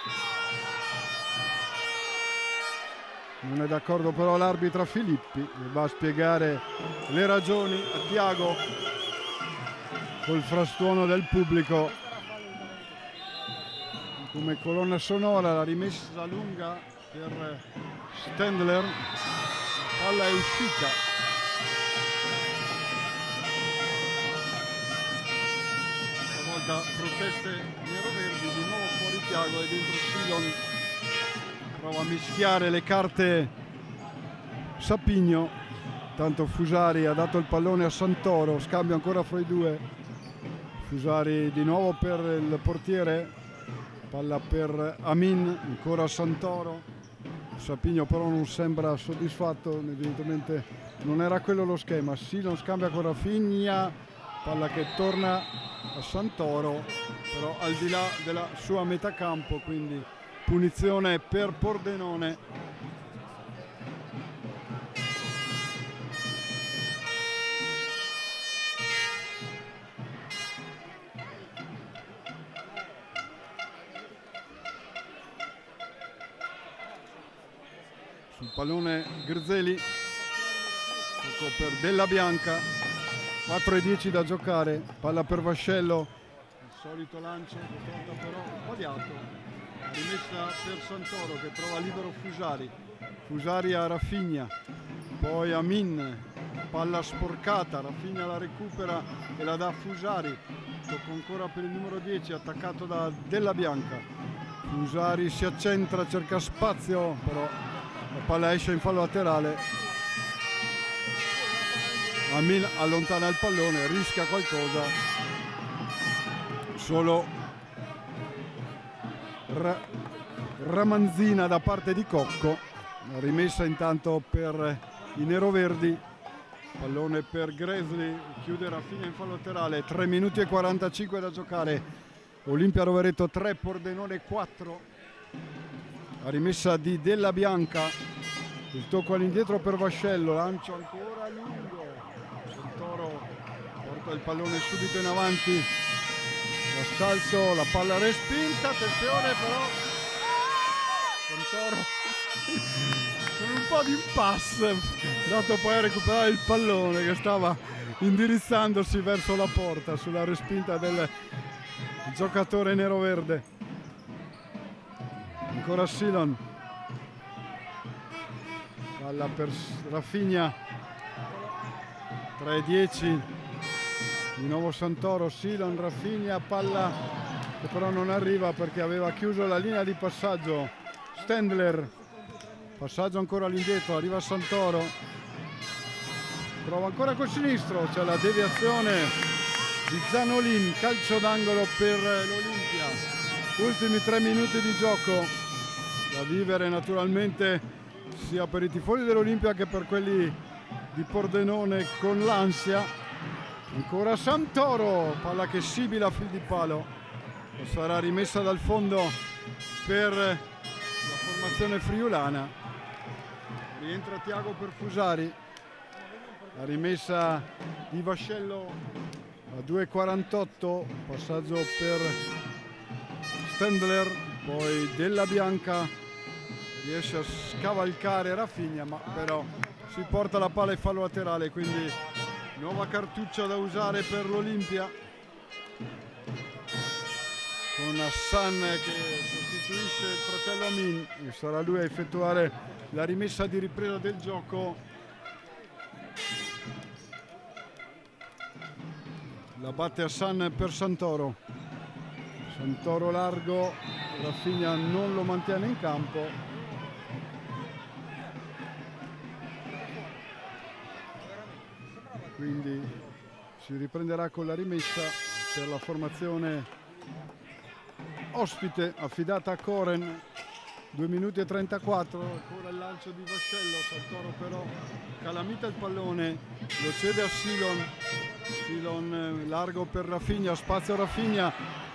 Non è d'accordo però l'arbitra Filippi, va a spiegare le ragioni a Thiago col frastuono del pubblico. Come colonna sonora la rimessa lunga per Stendler, palla è uscita. Stavolta proteste nero-verdi, di nuovo fuori Thiago e dentro Silon. Prova a mischiare le carte Sapigno, tanto Fusari ha dato il pallone a Santoro, scambio ancora fra i due. Fusari di nuovo per il portiere, palla per Amin, ancora Santoro. Sapigno però non sembra soddisfatto, evidentemente non era quello lo schema. Silon scambia con Rafinha, palla che torna a Santoro, però al di là della sua metà campo, quindi punizione per Pordenone. Sul pallone Grzeli, per Della Bianca, 4:10 da giocare, palla per Vascello, il solito lancio, però sbagliato. rimessa per Santoro che trova libero Fusari a Rafinha, poi Amin, palla sporcata, Rafinha la recupera e la dà a Fusari, tocco ancora per il numero 10 attaccato da Della Bianca. Fusari si accentra, cerca spazio, però la palla esce in fallo laterale. Amin allontana il pallone, rischia qualcosa, solo ramanzina da parte di Cocco. Rimessa intanto per i neroverdi, pallone per Gresli, chiude Rafinha in fallo laterale, 3 minuti e 45 da giocare, Olimpia Rovereto 3, Pordenone 4. La rimessa di Della Bianca, il tocco all'indietro per Vascello, lancio ancora lungo, Santoro porta il pallone subito in avanti, l'assalto, la palla respinta, attenzione però Santoro con un po' di impasse, dato poi a recuperare il pallone che stava indirizzandosi verso la porta sulla respinta del giocatore neroverde. Ancora Silon, palla per Rafinha, 3-10, di nuovo Santoro, Silon, Rafinha, palla che però non arriva perché aveva chiuso la linea di passaggio Stendler, passaggio ancora all'indietro, arriva Santoro, prova ancora col sinistro, c'è la deviazione di Zanolin, calcio d'angolo per l'Olimpia. Ultimi 3 minuti di gioco da vivere naturalmente sia per i tifosi dell'Olimpia che per quelli di Pordenone con l'ansia. Ancora Santoro, palla che sibila a fil di palo, sarà rimessa dal fondo per la formazione friulana. Rientra Tiago per Fusari, la rimessa di Vascello a 2,48, passaggio per Stendler, poi Della Bianca riesce a scavalcare Rafinha, ma però si porta la palla in fallo laterale, quindi nuova cartuccia da usare per l'Olimpia, con Hassan che sostituisce il fratello Amin, e sarà lui a effettuare la rimessa di ripresa del gioco. La batte Hassan per Santoro, Santoro largo, Rafinha non lo mantiene in campo. Quindi si riprenderà con la rimessa per la formazione ospite affidata a Koren. 2 minuti e 34, ancora il lancio di Vascello, Santoro però calamita il pallone, lo cede a Silon, Silon largo per Rafinha, spazio Rafinha,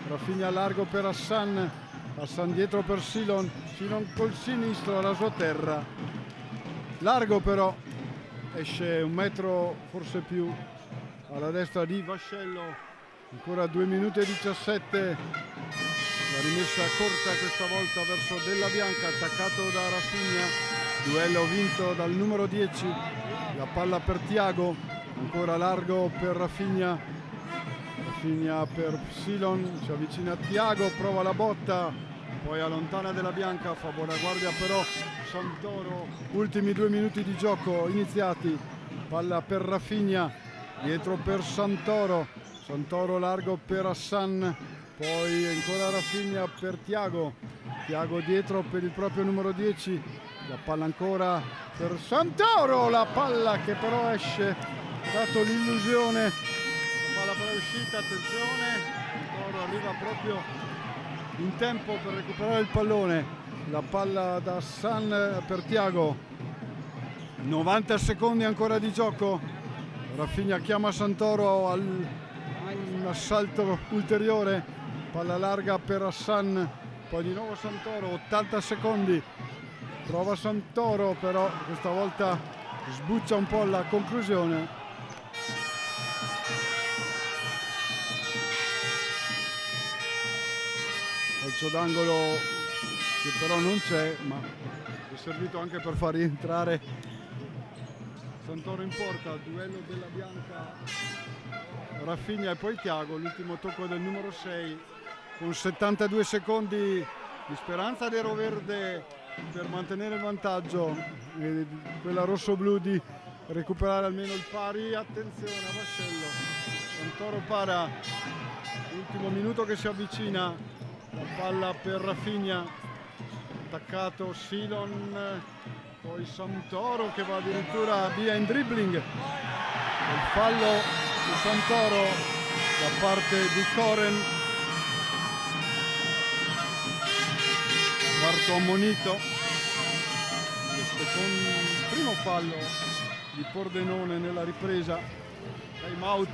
Rafinha largo per Hassan, Hassan dietro per Silon, Silon col sinistro alla sua terra, largo però, esce 1 metro forse più alla destra di Vascello. Ancora 2 minuti e 17, la rimessa corta questa volta verso Della Bianca, attaccato da Rafinha, duello vinto dal numero 10, la palla per Tiago, ancora largo per Rafinha, Rafinha per Silon, si avvicina a Tiago, prova la botta, poi allontana Della Bianca, fa buona guardia però Santoro. Ultimi 2 minuti di gioco iniziati, palla per Rafinha, dietro per Santoro, Santoro largo per Hassan, poi ancora Rafinha per Tiago, Tiago dietro per il proprio numero 10, la palla ancora per Santoro, la palla che però esce, dato l'illusione, la palla però è uscita, attenzione, Santoro arriva proprio in tempo per recuperare il pallone, la palla da Hassan per Tiago, 90 secondi ancora di gioco, Rafinha chiama Santoro un assalto ulteriore, palla larga per Hassan, poi di nuovo Santoro, 80 secondi, prova Santoro però questa volta sbuccia un po' la conclusione. Calcio d'angolo che però non c'è, ma è servito anche per far rientrare Santoro in porta, duello Della Bianca, Rafinha e poi Tiago, l'ultimo tocco del numero 6, con 72 secondi di speranza di Roverde per mantenere il vantaggio, quella rosso-blu di recuperare almeno il pari. Attenzione a Vascello, Santoro para, ultimo minuto che si avvicina, la palla per Rafinha, attaccato Silon, poi Santoro che va addirittura via in dribbling, il fallo di Santoro da parte di Koren. Quarto ammonito, il primo fallo di Pordenone nella ripresa. Time out.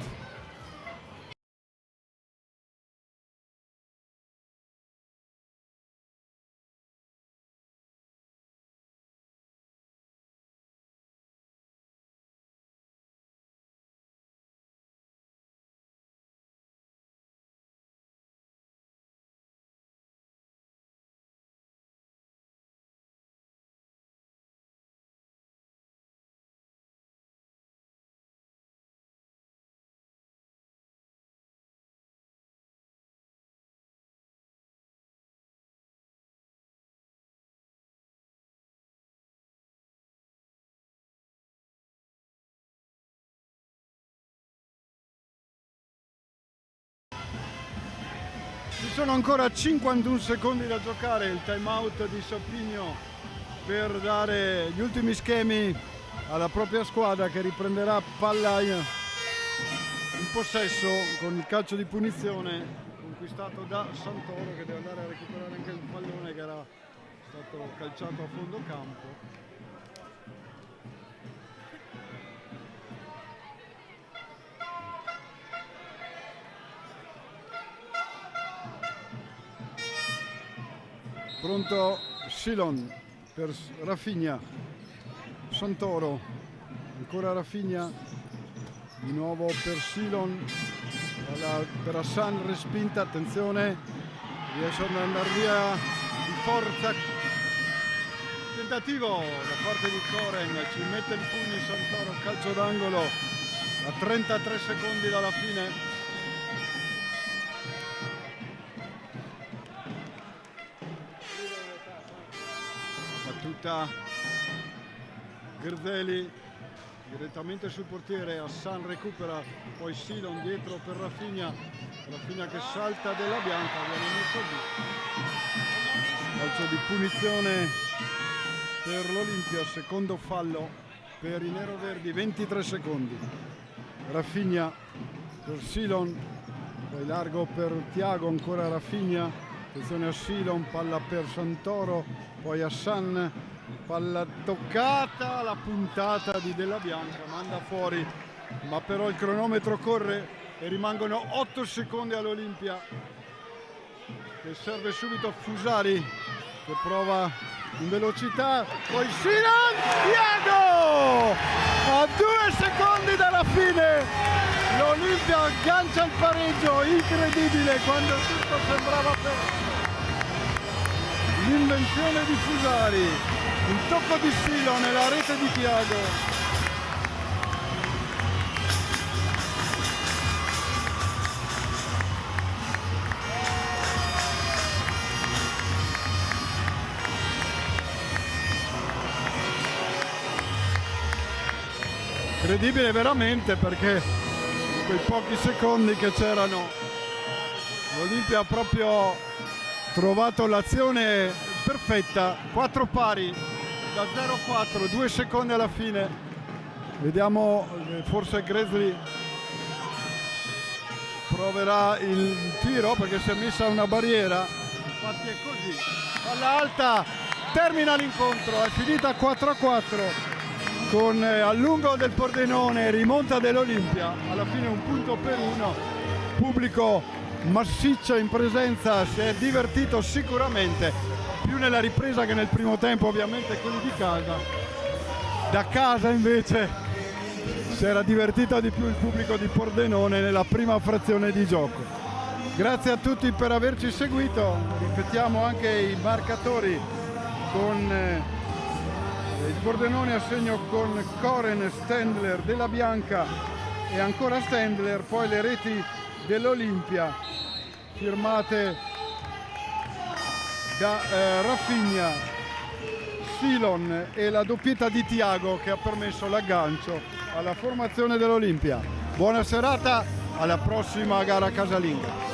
Ci sono ancora 51 secondi da giocare, il time out di Sapigno per dare gli ultimi schemi alla propria squadra che riprenderà palla in possesso con il calcio di punizione conquistato da Santoro, che deve andare a recuperare anche il pallone che era stato calciato a fondo campo. Pronto Silon per Rafinha, Santoro, ancora Rafinha, di nuovo per Silon, per Hassan, respinta, attenzione, riesce ad andare via di forza, tentativo da parte di Koren, ci mette il pugno Santoro, calcio d'angolo a 33 secondi dalla fine. Battuta Grzeli direttamente sul portiere, Hassan recupera, poi Silon dietro per Rafinha, Rafinha che salta della bianca, viene messo giù. Calcio di punizione per l'Olimpia, secondo fallo per i neroverdi, 23 secondi. Rafinha per Silon, poi largo per Thiago, ancora Rafinha, attenzione a Silon, palla per Santoro, poi Hassan, palla toccata, la puntata di Della Bianca, manda fuori, ma però il cronometro corre e rimangono 8 secondi all'Olimpia, che serve subito Fusari, che prova in velocità, poi Silon, Thiago! A 2 secondi dalla fine l'Olimpia aggancia il pareggio, incredibile, quando tutto sembrava perso. L'invenzione di Fusari, il tocco di Silon e la rete di Thiago. Incredibile veramente, perché in quei pochi secondi che c'erano l'Olimpia ha proprio trovato l'azione perfetta, 4 pari da 0-4, 2 secondi alla fine. Vediamo, forse Grzeli proverà il tiro perché si è messa una barriera, infatti è così, palla alta, termina l'incontro, è finita 4-4 con allungo del Pordenone, rimonta dell'Olimpia, alla fine 1-1, pubblico massiccio in presenza, si è divertito sicuramente, più nella ripresa che nel primo tempo ovviamente quelli di casa. Da casa invece si era divertito di più il pubblico di Pordenone nella prima frazione di gioco. Grazie a tutti per averci seguito, ripetiamo anche i marcatori con il Pordenone a segno con Koren, Stendler, Della Bianca e ancora Stendler, poi le reti dell'Olimpia firmate da Rafinha, Silon e la doppietta di Thiago che ha permesso l'aggancio alla formazione dell'Olimpia. Buona serata, alla prossima gara casalinga.